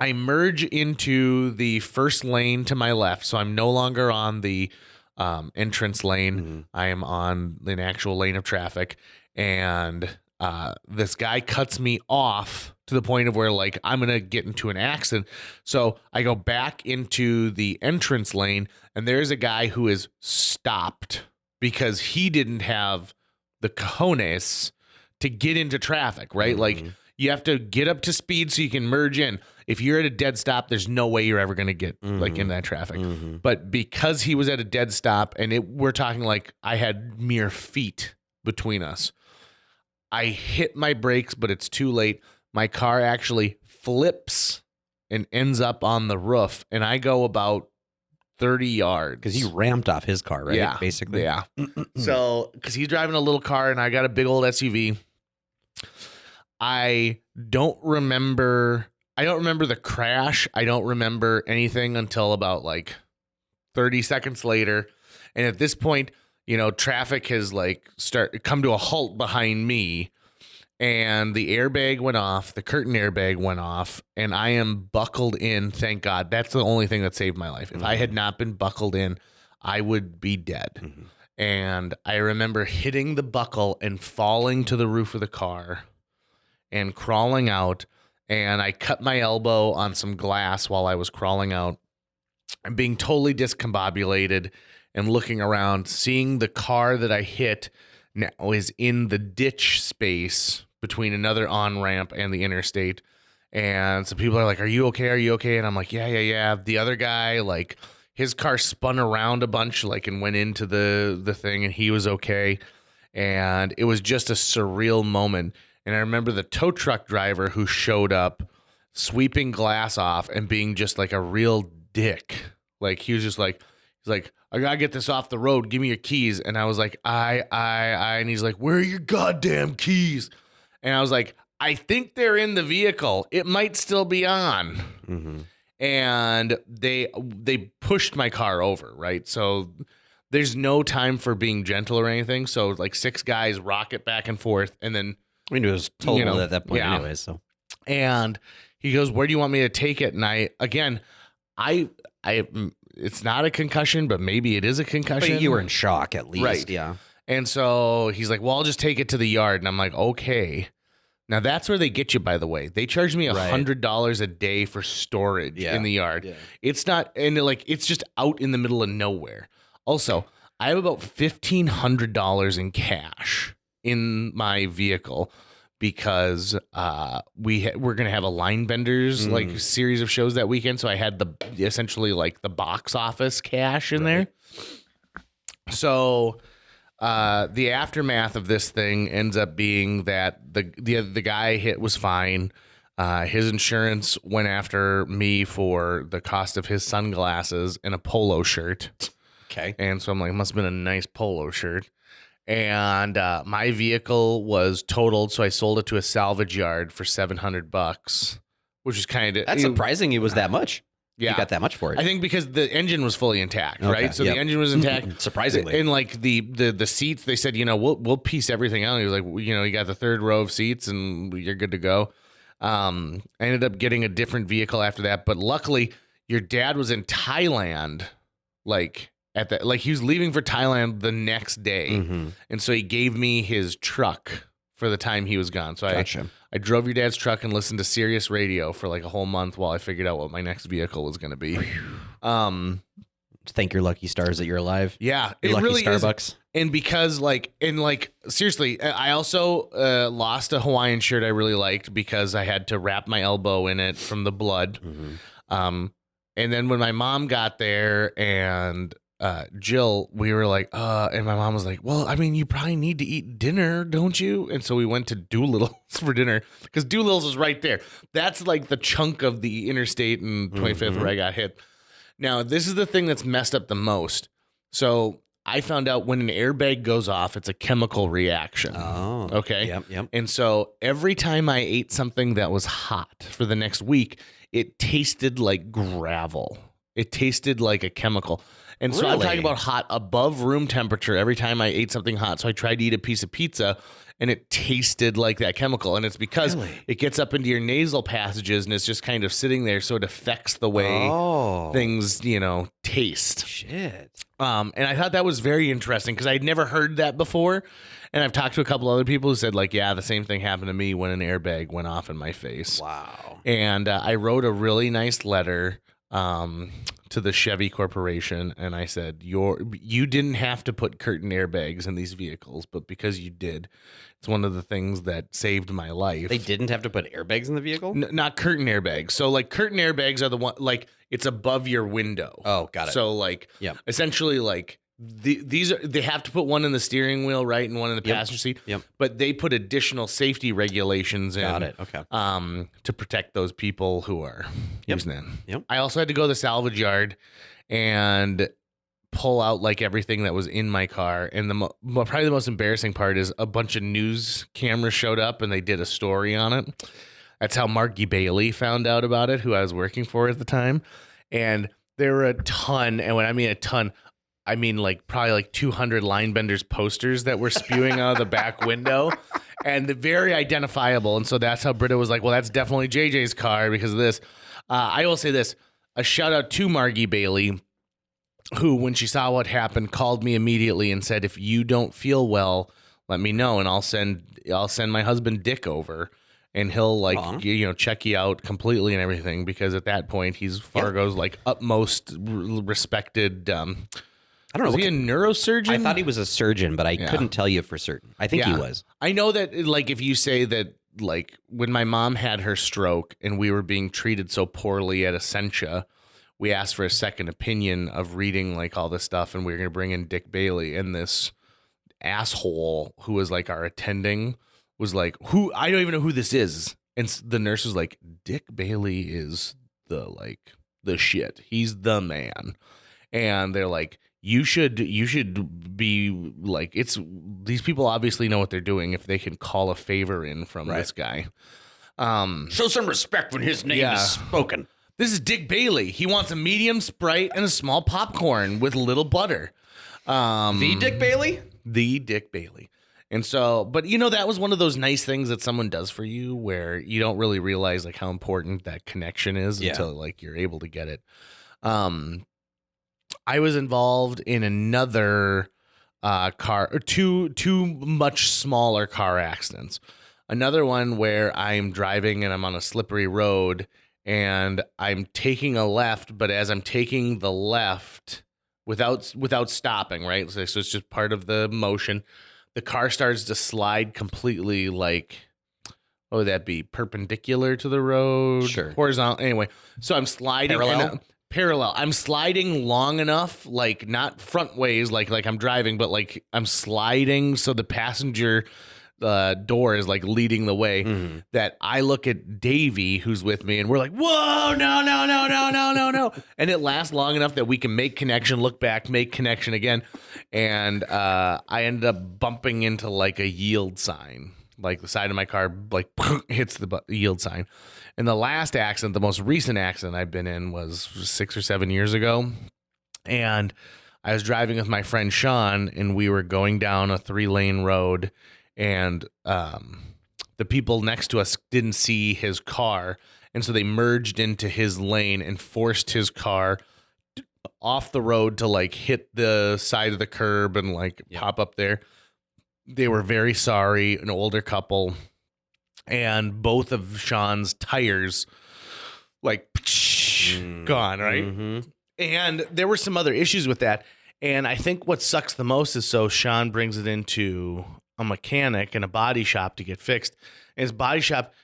I merge into the first lane to my left, so I'm no longer on the entrance lane. I am on an actual lane of traffic, and this guy cuts me off to the point of where, like, I'm going to get into an accident. So I go back into the entrance lane, and there's a guy who is stopped because he didn't have the cojones to get into traffic, right? Like, you have to get up to speed so you can merge in. If you're at a dead stop, there's no way you're ever going to get like in that traffic. But because he was at a dead stop, and we're talking like I had mere feet between us, I hit my brakes, but it's too late. My car actually flips and ends up on the roof, and I go about 30 yards. Because he ramped off his car, right? Yeah, Basically. Yeah. So, because he's driving a little car, and I got a big old SUV. I don't remember the crash. I don't remember anything until about like 30 seconds later. And at this point, you know, traffic has like come to a halt behind me, and the airbag went off, the curtain airbag went off, and I am buckled in. Thank God. That's the only thing that saved my life. If I had not been buckled in, I would be dead. And I remember hitting the buckle and falling to the roof of the car and crawling out. And I cut my elbow on some glass while I was crawling out and being totally discombobulated and looking around, seeing the car that I hit now is in the ditch space between another on-ramp and the interstate. And so people are like, are you okay? Are you okay? And I'm like, yeah. The other guy, like, his car spun around a bunch, like, and went into the thing, and he was okay. And it was just a surreal moment. And I remember the tow truck driver who showed up sweeping glass off and being just like a real dick. Like, he was just like, he's like, I gotta get this off the road. Give me your keys. And I was like, and he's like, where are your goddamn keys? And I was like, I think they're in the vehicle. It might still be on. And they pushed my car over, right? So there's no time for being gentle or anything. So like 6 guys rocket back and forth, and then I mean, it was total at that point anyway. So, and he goes, where do you want me to take it? And I it's not a concussion, but maybe it is a concussion. But you were in shock at least. Right. Yeah. And so he's like, well, I'll just take it to the yard. And I'm like, okay. Now that's where they get you, by the way. They charge me $100 a day for storage in the yard. Yeah. It's not, and like, it's just out in the middle of nowhere. Also, I have about $1,500 in cash in my vehicle because we're going to have a Line Benders like series of shows that weekend. So I had essentially like the box office cash in there. So the aftermath of this thing ends up being that the guy I hit was fine. His insurance went after me for the cost of his sunglasses and a polo shirt. Okay. And so I'm like, must have been a nice polo shirt. And my vehicle was totaled, so I sold it to a salvage yard for $700, which is kind of... That's surprising it was that much. Yeah. You got that much for it. I think because the engine was fully intact, right? So the engine was intact. Surprisingly. And like the seats, they said, we'll piece everything out. He was like, you got the 3rd row of seats and you're good to go. I ended up getting a different vehicle after that. But luckily, your dad was in Thailand, like at that. Like he was leaving for Thailand the next day. Mm-hmm. And so he gave me his truck for the time he was gone. So Gotcha. I drove your dad's truck and listened to Sirius radio for like a whole month while I figured out what my next vehicle was going to be. Thank your lucky stars that you're alive. Yeah, Your it lucky really Starbucks. is. And because seriously, I also lost a Hawaiian shirt I really liked because I had to wrap my elbow in it from the blood. Mm-hmm. And then when my mom got there and Jill, we were like, and my mom was like, well, I mean, you probably need to eat dinner, don't you? And so we went to Doolittle's for dinner because Doolittle's is right there. That's like the chunk of the interstate and 25th where I got hit. Now, this is the thing that's messed up the most. So I found out when an airbag goes off, it's a chemical reaction. Oh. Okay. Yep. And so every time I ate something that was hot for the next week, it tasted like gravel. It tasted like a chemical. And so I'm Really? talking about hot above room temperature every time I ate something hot. So I tried to eat a piece of pizza and it tasted like that chemical. And it's because it gets up into your nasal passages and it's just kind of sitting there. So it affects the way things, taste. Shit. And I thought that was very interesting because I'd never heard that before. And I've talked to a couple other people who said, like, yeah, the same thing happened to me when an airbag went off in my face. Wow. And I wrote a really nice letter to the Chevy Corporation, and I said, you didn't have to put curtain airbags in these vehicles, but because you did, it's one of the things that saved my life. They didn't have to put airbags in the vehicle? Not curtain airbags. So like curtain airbags are the one, like it's above your window. Oh, got it. So like, essentially like they have to put one in the steering wheel, right, and one in the passenger seat. Yep. But they put additional safety regulations in. Got it. Okay. To protect those people who are using that. Yep. I also had to go to the salvage yard and pull out like everything that was in my car. And probably the most embarrassing part is a bunch of news cameras showed up and they did a story on it. That's how Marky Bailey found out about it, who I was working for at the time. And there were a ton, and when I mean a ton, I mean like probably like 200 Linebenders posters that were spewing out of the back window, and very identifiable. And so that's how Britta was like, well, that's definitely JJ's car because of this. I will say this, a shout out to Margie Bailey, who, when she saw what happened, called me immediately and said, if you don't feel well, let me know, and I'll send my husband Dick over, and he'll check you out completely and everything, because at that point he's Fargo's like utmost respected. I don't know. Was he a neurosurgeon? I thought he was a surgeon, but I couldn't tell you for certain. I think he was. I know that, like, if you say that, like, when my mom had her stroke and we were being treated so poorly at Essentia, we asked for a second opinion of reading, like, all this stuff, and we were going to bring in Dick Bailey, and this asshole who was, like, our attending was like, who? I don't even know who this is. And the nurse was like, Dick Bailey is the shit. He's the man. And they're like, you should be like, these people obviously know what they're doing if they can call a favor in from this guy. Show some respect when his name is spoken. This is Dick Bailey. He wants a medium Sprite and a small popcorn with a little butter. The Dick Bailey? The Dick Bailey. And so, but that was one of those nice things that someone does for you where you don't really realize like how important that connection is until like you're able to get it. I was involved in another car, or two much smaller car accidents. Another one where I'm driving and I'm on a slippery road and I'm taking a left, but as I'm taking the left without stopping, right? So it's just part of the motion. The car starts to slide completely, like, what would that be? Perpendicular to the road? Sure. Horizontal. Anyway, so I'm sliding. Parallel. I'm sliding long enough, like not front ways, like I'm driving, but like I'm sliding so the passenger door is like leading the way. Mm-hmm. That I look at Davey, who's with me, and we're like, whoa, no. And it lasts long enough that we can make connection, look back, make connection again. And I ended up bumping into like a yield sign. Like the side of my car, like hits the yield sign. And the last accident, the most recent accident I've been in was 6 or 7 years ago. And I was driving with my friend Sean, and we were going down a 3-lane road, and the people next to us didn't see his car. And so they merged into his lane and forced his car off the road to like hit the side of the curb and like pop up there. They were very sorry, an older couple, and both of Sean's tires like gone, right? Mm-hmm. And there were some other issues with that. And I think what sucks the most is so Sean brings it into a mechanic and a body shop to get fixed. And his body shop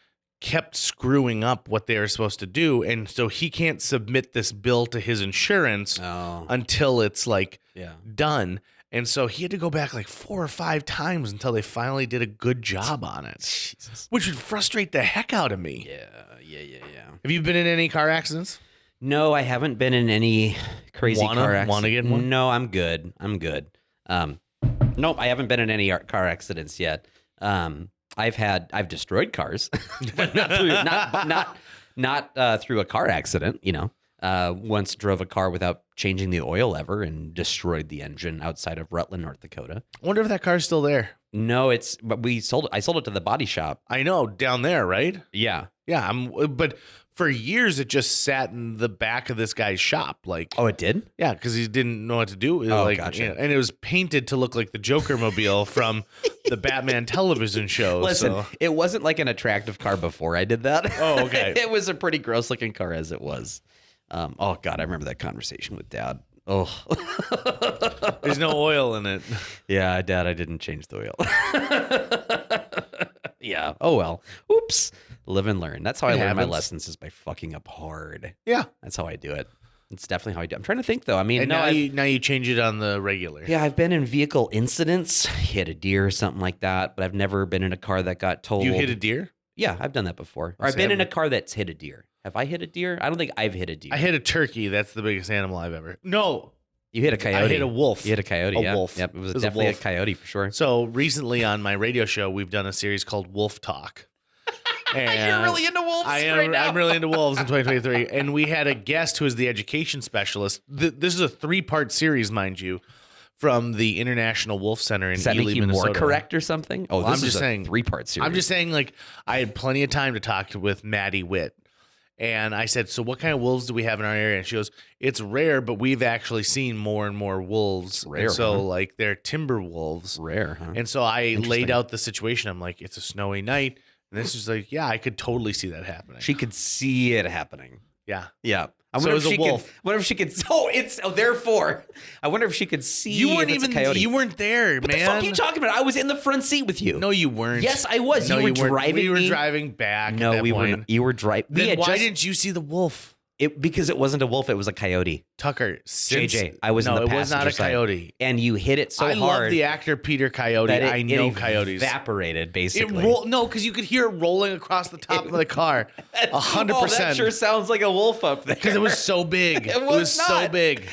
kept screwing up what they were supposed to do. And so he can't submit this bill to his insurance until it's like done. And so he had to go back like 4 or 5 times until they finally did a good job on it. Jesus. Which would frustrate the heck out of me. Yeah. Have you been in any car accidents? No, I haven't been in any crazy car accidents. Want to get one? No, I'm good. Nope, I haven't been in any car accidents yet. I've destroyed cars, but not through a car accident. You know, once drove a car without changing the oil lever and destroyed the engine outside of Rutland, North Dakota. I wonder if that car's still there. No, but I sold it to the body shop. I know, down there, right? Yeah. But for years it just sat in the back of this guy's shop. Like, oh, it did? Yeah, because he didn't know what to do. Gotcha. You know, and it was painted to look like the Joker mobile from the Batman television show. Listen, it wasn't like an attractive car before I did that. Oh, okay. It was a pretty gross looking car as it was. Oh God, I remember that conversation with Dad. Oh, there's no oil in it. Yeah, Dad, I didn't change the oil. Yeah. Oh well. Oops. Live and learn. That's how I learn my lessons, is by fucking up hard. Yeah. That's how I do it. It's definitely how I do it. I'm trying to think though. I mean, and now you change it on the regular. Yeah, I've been in vehicle incidents, hit a deer or something like that, but I've never been in a car that got totaled. You hit a deer? Yeah, I've done that before. Or I've been in a car that's hit a deer. Have I hit a deer? I don't think I've hit a deer. I hit a turkey. That's the biggest animal I've ever. No. You hit a coyote. I hit a wolf. You hit a coyote. A yeah. wolf. Yep. It was definitely a coyote for sure. So recently on my radio show, we've done a series called Wolf Talk. And you're really into wolves right now. I'm really into wolves in 2023. And we had a guest who is the education specialist. This is a 3-part series, mind you, from the International Wolf Center in Does that Ely, make you Minnesota. more correct or something? Oh, Well, this I'm is just a saying 3-part series. I'm just saying, like, I had plenty of time to talk with Maddie Witt. And I said, so what kind of wolves do we have in our area? And she goes, it's rare, but we've actually seen more and more wolves. Rare, and so, huh? like, they're timber wolves. Rare, huh? And so I laid out the situation. I'm like, it's a snowy night. And this is like, yeah, I could totally see that happening. She could see it happening. Yeah. Yeah. I So wonder it if was a she wolf. could. Wonder if she could. Therefore, I wonder if she could see. You weren't if it's even. a coyote. You weren't there, What man. the fuck are you talking about? I was in the front seat with you. No, you weren't. Yes, I was. No, you were weren't. driving. We were me. driving back. No, at that we point. weren't. You were driving. Then why didn't you see the wolf? Because it wasn't a wolf. It was a coyote. Tucker, JJ, I was in the it was not a passenger side. coyote. And you hit it so I hard. love the actor Peter Coyote. that I know coyotes. Evaporated, basically. No, because you could hear it rolling across the top of the car. 100%. Oh, that sure sounds like a wolf up there. Because it was so big. It was not. so big.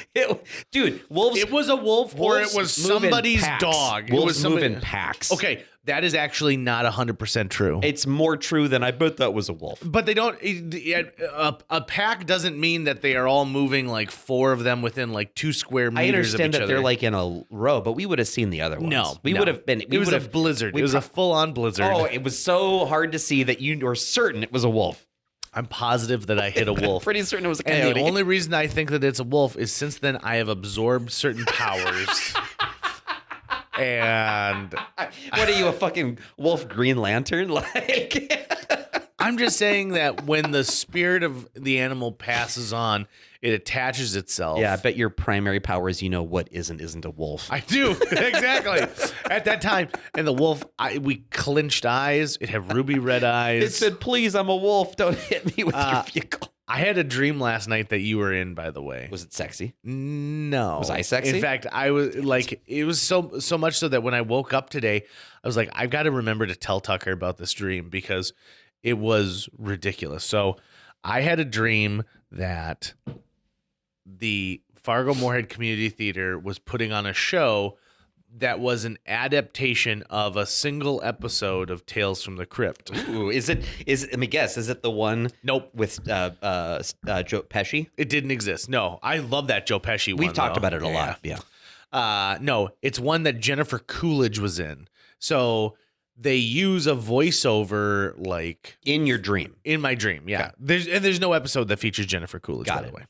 Dude, wolves. It was a wolf or it was move in somebody's packs. dog. Wolves it was somebody, move in packs. Okay, that is actually not 100% true. It's more true than I bet that was a wolf. But they don't. A pack doesn't mean that they are all moving like 4 of them within like 2 square meters. I understand of each that they're other. like in a row, but we would have seen the other ones. No, we would have been. It was a blizzard. It was a full-on blizzard. Oh, it was so hard to see that you were certain it was a wolf. I'm positive that I hit a wolf. Pretty certain it was a And coyote. the only reason I think that it's a wolf is since then I have absorbed certain powers. And what are you, a fucking wolf Green Lantern? Like, I'm just saying that when the spirit of the animal passes on, it attaches itself. yeah, I bet your primary power is you know what isn't a wolf. I do. Exactly. At that time. And the wolf, we clinched eyes. It had ruby red eyes. It said, "Please, I'm a wolf. Don't hit me with your vehicle." I had a dream last night that you were in, by the way. Was it sexy? No. Was I sexy? In fact, I was like, it was so much so that when I woke up today, I was like, I've got to remember to tell Tucker about this dream because it was ridiculous. So I had a dream that the Fargo Moorhead Community Theater was putting on a show that was an adaptation of a single episode of Tales from the Crypt. Ooh, let me guess, is it the one Nope. with Joe Pesci? It didn't exist. No, I love that Joe Pesci one. We've talked though. about it a lot. Yeah. No, it's one that Jennifer Coolidge was in. So they use a voiceover like In your dream. in my dream. Yeah. There's no episode that features Jennifer Coolidge, Got by it. the way.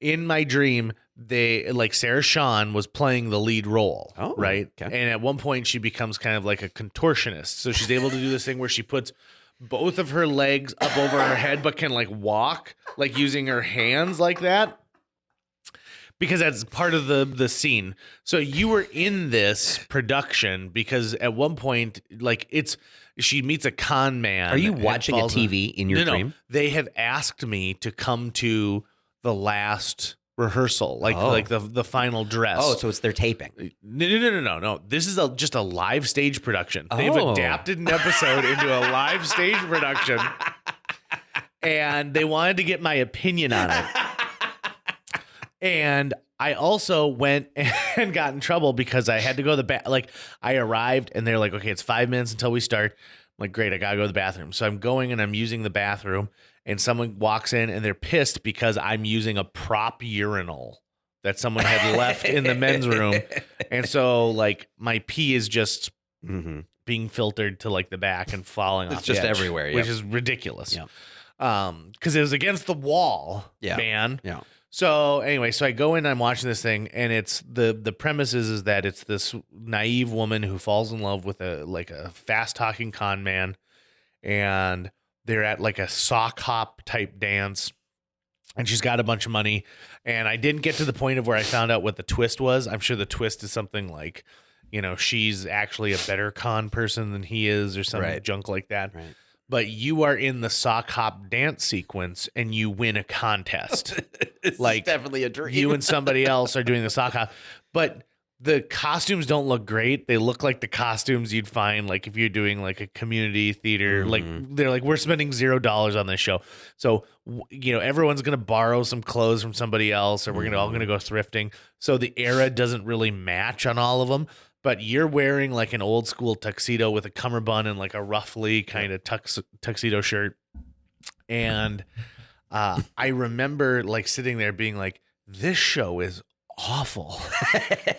In my dream, they like Sarah Shawn was playing the lead role, Oh, right? okay. And at one point she becomes kind of like a contortionist. So she's able to do this thing where she puts both of her legs up over her head, but can like walk, like using her hands like that. Because that's part of the scene. So you were in this production because at one point, like she meets a con man. Are you and watching a falls in- TV in your No, dream? they have asked me to come to the last rehearsal, like the final dress. Oh, so it's their taping. No. This is just a live stage production. They've Oh. adapted an episode into a live stage production, and they wanted to get my opinion on it. And I also went and got in trouble because I had to go to the bath. Like I arrived and they're like, okay, it's 5 minutes until we start. I'm like, great, I gotta go to the bathroom. So I'm going and I'm using the bathroom, and someone walks in and they're pissed because I'm using a prop urinal that someone had left in the men's room. And so like my pee is just being filtered to like the back and falling off. It's just the edge, everywhere, which yep. is ridiculous. Yep. Because it was against the wall, Yeah. man. Yeah. So anyway, so I go in, I'm watching this thing, and it's the premise is that it's this naive woman who falls in love with a fast talking con man, and they're at like a sock hop type dance, and she's got a bunch of money. And I didn't get to the point of where I found out what the twist was. I'm sure the twist is something like, she's actually a better con person than he is, or some Right. junk like that. Right. But you are in the sock hop dance sequence and you win a contest. Like definitely a dream. You and somebody else are doing the sock hop. But the costumes don't look great. They look like the costumes you'd find like if you're doing like a community theater. Like they're like, we're spending $0 on this show. So, everyone's going to borrow some clothes from somebody else, or we're all going to go thrifting. So the era doesn't really match on all of them. But you're wearing like an old school tuxedo with a cummerbund and like a roughly kind of tuxedo shirt. And I remember like sitting there being like, this show is awful.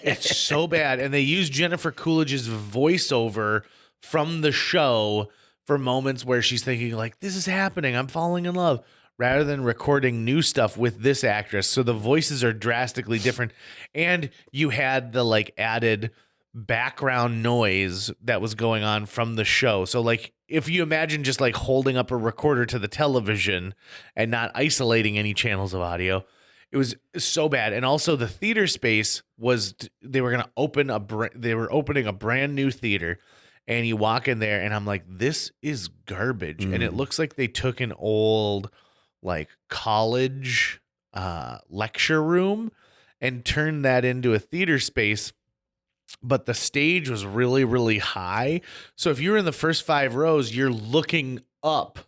It's so bad. And they use Jennifer Coolidge's voiceover from the show for moments where she's thinking like, this is happening, I'm falling in love, rather than recording new stuff with this actress. So the voices are drastically different. And you had the like added background noise that was going on from the show. So like if you imagine just like holding up a recorder to the television and not isolating any channels of audio, it was so bad. And also the theater space was, they were opening a brand new theater, and you walk in there and I'm like, this is garbage. And it looks like they took an old like college lecture room and turned that into a theater space. But the stage was really, really high. So if you're in the first 5 rows, you're looking up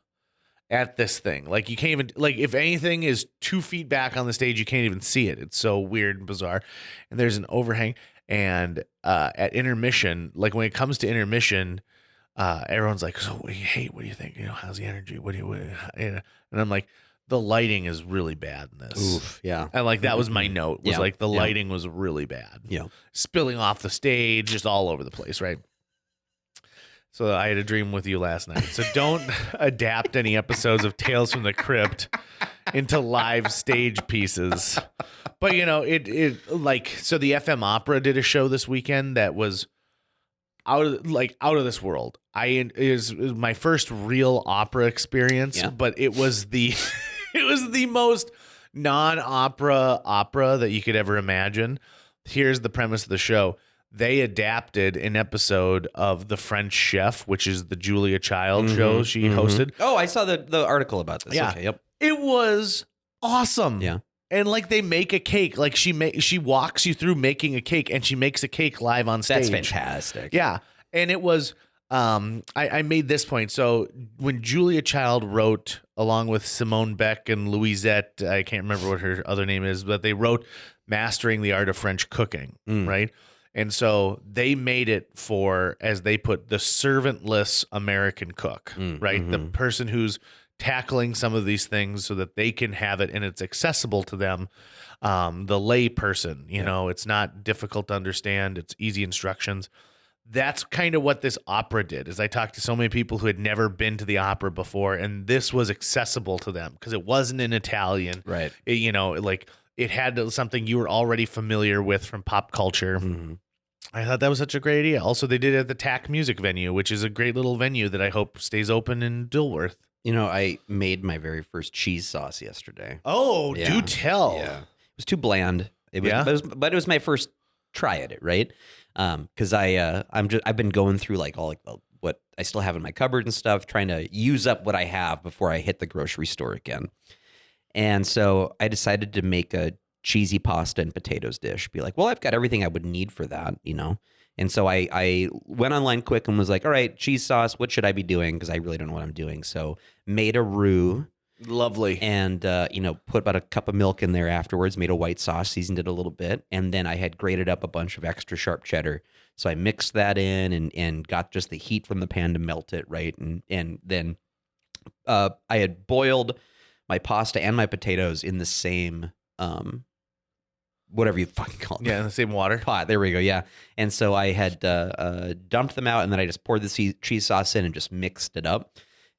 at this thing. Like you can't even, like if anything is 2 feet back on the stage, you can't even see it. It's so weird and bizarre. And there's an overhang. And at intermission, like when it comes to intermission, everyone's like, so what do you think? How's the energy? And I'm like, the lighting is really bad in this. Oof, yeah. And like that was my note, was Yeah, like the yeah. lighting was really bad. Yeah. Spilling off the stage, just all over the place, right? So I had a dream with you last night. So don't adapt any episodes of Tales from the Crypt into live stage pieces. But it like, so the FM Opera did a show this weekend that was out of this world. It was my first real opera experience, Yeah. but it was the most non-opera opera that you could ever imagine. Here's the premise of the show. They adapted an episode of The French Chef, which is the Julia Child show she hosted. Oh, I saw the article about this. Yeah. Okay, yep. It was awesome. Yeah. And like they make a cake, like she walks you through making a cake, and she makes a cake live on stage. That's fantastic. Yeah. And it was, I made this point. So when Julia Child wrote, along with Simone Beck and Louisette, I can't remember what her other name is, but they wrote Mastering the Art of French Cooking, right? And so they made it for, as they put, the servantless American cook, right? The person who's tackling some of these things so that they can have it and it's accessible to them. The lay person, it's not difficult to understand. It's easy instructions. That's kind of what this opera did. Is I talked to so many people who had never been to the opera before, and this was accessible to them because it wasn't in Italian. Right. Like it had something you were already familiar with from pop culture. Mm-hmm. I thought that was such a great idea. Also, they did it at the TAC Music venue, which is a great little venue that I hope stays open in Dilworth. You know, I made my very first cheese sauce yesterday. Oh, Yeah. do tell. Yeah. It was too bland. It was, Yeah? but it was my first try at it, right? Because I've been going through like all what I still have in my cupboard and stuff, trying to use up what I have before I hit the grocery store again. And so I decided to make a cheesy pasta and potatoes dish. Be like, well, I've got everything I would need for that, you know? And so I went online quick and was like, all right, cheese sauce, what should I be doing? Because I really don't know what I'm doing. So made a roux. Lovely. And, put about a cup of milk in there afterwards, made a white sauce, seasoned it a little bit. And then I had grated up a bunch of extra sharp cheddar. So I mixed that in and got just the heat from the pan to melt it, right? And then I had boiled my pasta and my potatoes in the same, whatever you fucking call it. Yeah, in the same water. Pot. There we go. Yeah. And so I had dumped them out, and then I just poured the cheese sauce in and just mixed it up.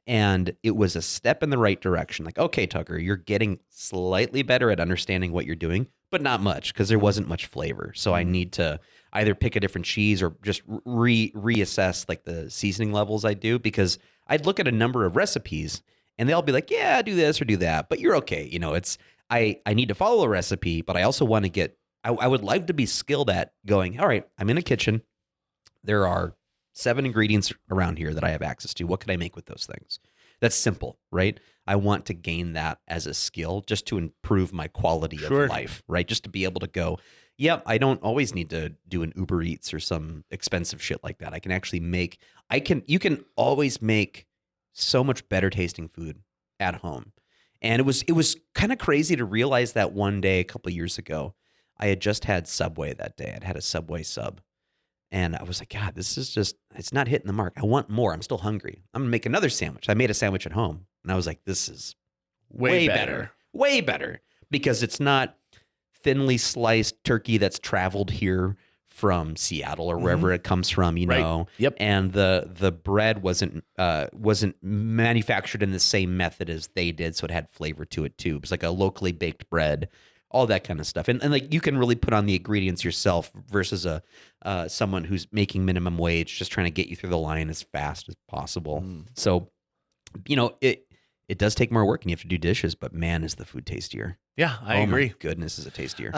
And it was a step in the right direction. Like, okay, Tucker, you're getting slightly better at understanding what you're doing, but not much because there wasn't much flavor. So I need to either pick a different cheese or just reassess like the seasoning levels I do, because I'd look at a number of recipes and they'll be like, yeah, do this or do that, but you're okay. You know, I need to follow a recipe, but I also want to get, I would like to be skilled at going, all right, I'm in a kitchen. There are 7 ingredients around here that I have access to. What could I make with those things? That's simple, right? I want to gain that as a skill just to improve my quality of life, right? Just to be able to go, yep, I don't always need to do an Uber Eats or some expensive shit like that. I can actually you can always make so much better tasting food at home. And it was kind of crazy to realize that one day a couple of years ago. I had just had Subway that day. I'd had a Subway sub. And I was like, God, this is just, it's not hitting the mark. I want more. I'm still hungry. I'm going to make another sandwich. I made a sandwich at home. And I was like, this is way better. Way better. Because it's not thinly sliced turkey that's traveled here from Seattle or wherever it comes from, you know. Yep. And the bread wasn't manufactured in the same method as they did, so it had flavor to it too. It was like a locally baked bread. All that kind of stuff. And like you can really put on the ingredients yourself versus someone who's making minimum wage, just trying to get you through the line as fast as possible. So, you know, it does take more work and you have to do dishes, but man, is the food tastier. Yeah, I agree. My goodness, is it tastier.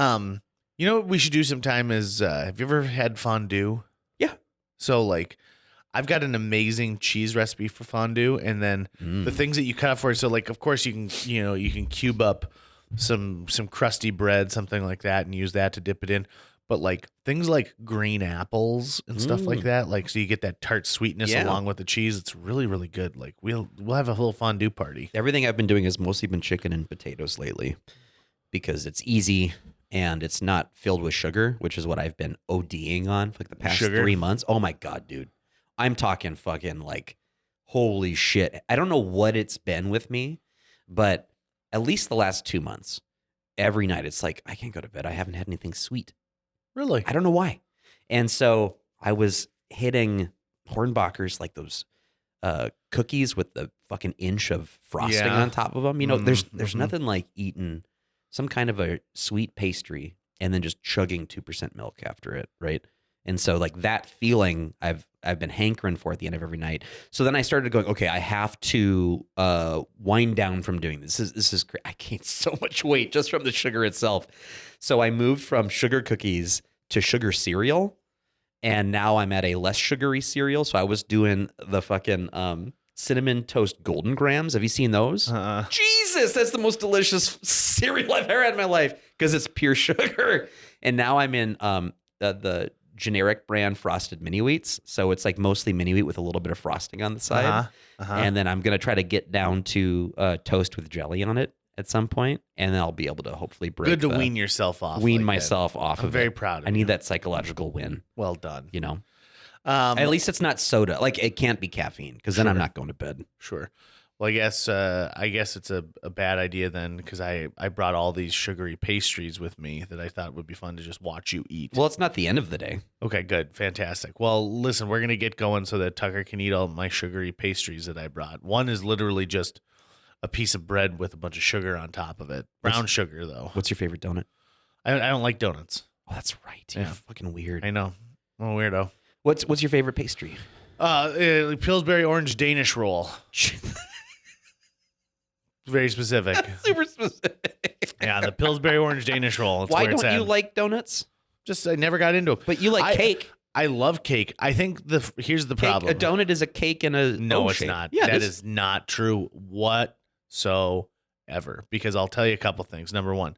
You know what we should do sometime is, have you ever had fondue? Yeah. So like, I've got an amazing cheese recipe for fondue, and then the things that you cut up for it. So like, of course you can cube up some crusty bread, something like that, and use that to dip it in. But like things like green apples and stuff like that, like so you get that tart sweetness along with the cheese. It's really, really good. Like we'll have a little fondue party. Everything I've been doing has mostly been chicken and potatoes lately because it's easy and it's not filled with sugar, which is what I've been ODing on for like the past 3 months. Oh my God, dude. I'm talking fucking like, holy shit. I don't know what it's been with me, but at least the last 2 months, every night it's like, I can't go to bed. I haven't had anything sweet. Really? I don't know why. And so I was hitting Hornbachers, like those cookies with the fucking inch of frosting on top of them. You know, there's nothing like eating some kind of a sweet pastry and then just chugging 2% milk after it, right? And so like that feeling I've been hankering for at the end of every night. So then I started going, okay, I have to wind down from doing this. This is great. I gained so much weight just from the sugar itself. So I moved from sugar cookies to sugar cereal, and now I'm at a less sugary cereal. So I was doing the fucking cinnamon toast golden grams. Have you seen those? Jesus, that's the most delicious cereal I've ever had in my life because it's pure sugar. And now I'm in the generic brand frosted mini wheats. So it's like mostly mini wheat with a little bit of frosting on the side. And then I'm going to try to get down to toast with jelly on it at some point, and then I'll be able to hopefully break. Good to wean yourself off. Wean myself off of it. I'm very proud of I need that psychological win. Well done. You know, at least it's not soda. Like it can't be caffeine because then I'm not going to bed. Sure. Well, I guess it's a bad idea then because I brought all these sugary pastries with me that I thought would be fun to just watch you eat. Well, it's not the end of the day. Okay, good. Fantastic. Well, listen, we're going to get going so that Tucker can eat all my sugary pastries that I brought. One is literally just a piece of bread with a bunch of sugar on top of it. Brown sugar, though. What's your favorite donut? I don't like donuts. Oh, that's right. You're fucking weird. I know. I'm a weirdo. What's your favorite pastry? Pillsbury orange Danish roll. Very specific. Super specific. Yeah, the Pillsbury orange Danish roll. That's Why where it's don't you at. like donuts? Just I never got into it. But you like cake. I love cake. I think here's the problem. A donut is a cake in a No, O it's shape. not. Yeah, that is not true whatsoever. Because I'll tell you a couple things. Number one,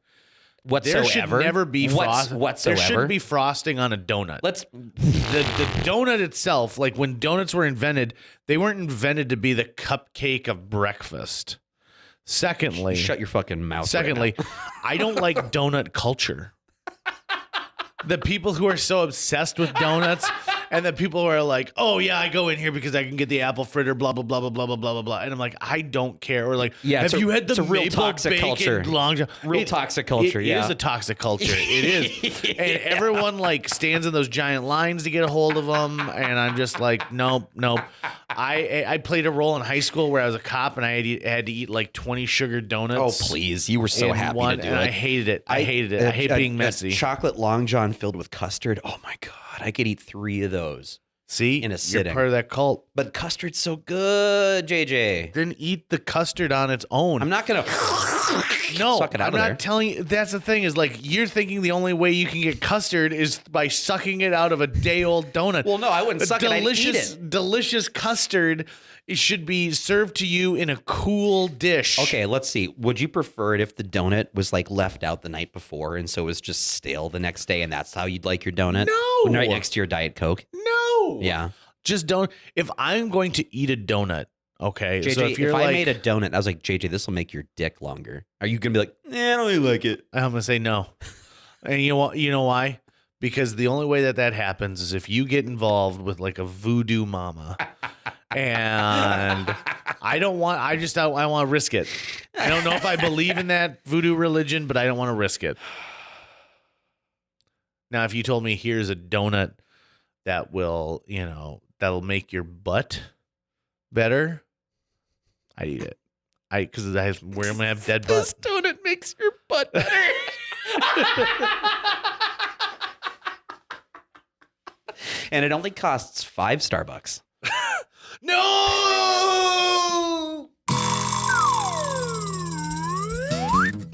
whatsoever. there should never be frosting. Whatsoever. There shouldn't be frosting on a donut. The donut itself, like when donuts were invented, they weren't invented to be the cupcake of breakfast. Secondly, shut your fucking mouth. Secondly, I don't like donut culture. The people who are so obsessed with donuts and the people who are like, oh, yeah, I go in here because I can get the apple fritter, blah, blah, blah, blah, blah, blah, blah, blah, blah. And I'm like, I don't care. Or like, yeah, have you had the real maple toxic bacon culture. Long John? Real toxic culture, It yeah. is a toxic culture. It is. And everyone like stands in those giant lines to get a hold of them. And I'm just like, nope. I played a role in high school where I was a cop and I had to eat like 20 sugar donuts. Oh, please. You were so in happy one, to do and it. I hated it. I hated it. I hate being messy. Chocolate Long John filled with custard. Oh, my God. I could eat 3 of those. See, in a sitting. You're part of that cult. But custard's so good, JJ. Then eat the custard on its own. I'm not gonna. No, suck it out I'm of not there. telling you. That's the thing is like you're thinking the only way you can get custard is by sucking it out of a day-old donut. Well, no, I wouldn't suck it. I'd eat it. Delicious custard. It should be served to you in a cool dish. Okay, let's see. Would you prefer it if the donut was like left out the night before and so it was just stale the next day and that's how you'd like your donut? No. Right next to your Diet Coke? No. Yeah. Just don't. If I'm going to eat a donut, okay. JJ, so if I made a donut, I was like, JJ, this will make your dick longer. Are you going to be like, I don't really like it? I'm going to say no. And you know why? Because the only way that happens is if you get involved with like a voodoo mama. And I want to risk it. I don't know if I believe in that voodoo religion, but I don't want to risk it. Now, if you told me here's a donut that will, that'll make your butt better, I'd eat it. Because we're going to have dead butt. This donut makes your butt better. And it only costs 5 Starbucks. No!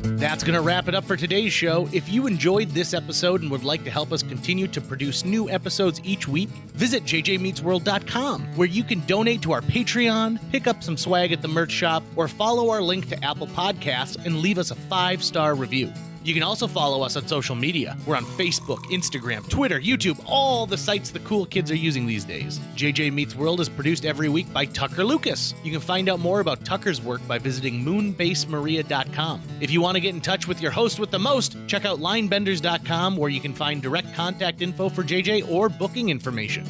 That's going to wrap it up for today's show. If you enjoyed this episode and would like to help us continue to produce new episodes each week, visit jjmeetsworld.com, where you can donate to our Patreon, pick up some swag at the merch shop, or follow our link to Apple Podcasts and leave us a 5-star review. You can also follow us on social media. We're on Facebook, Instagram, Twitter, YouTube, all the sites the cool kids are using these days. JJ Meets World is produced every week by Tucker Lucas. You can find out more about Tucker's work by visiting moonbasemaria.com. If you want to get in touch with your host with the most, check out linebenders.com, where you can find direct contact info for JJ or booking information.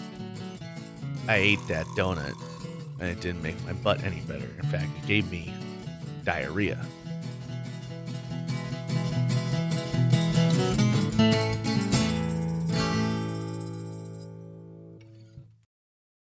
I ate that donut, and it didn't make my butt any better. In fact, it gave me diarrhea.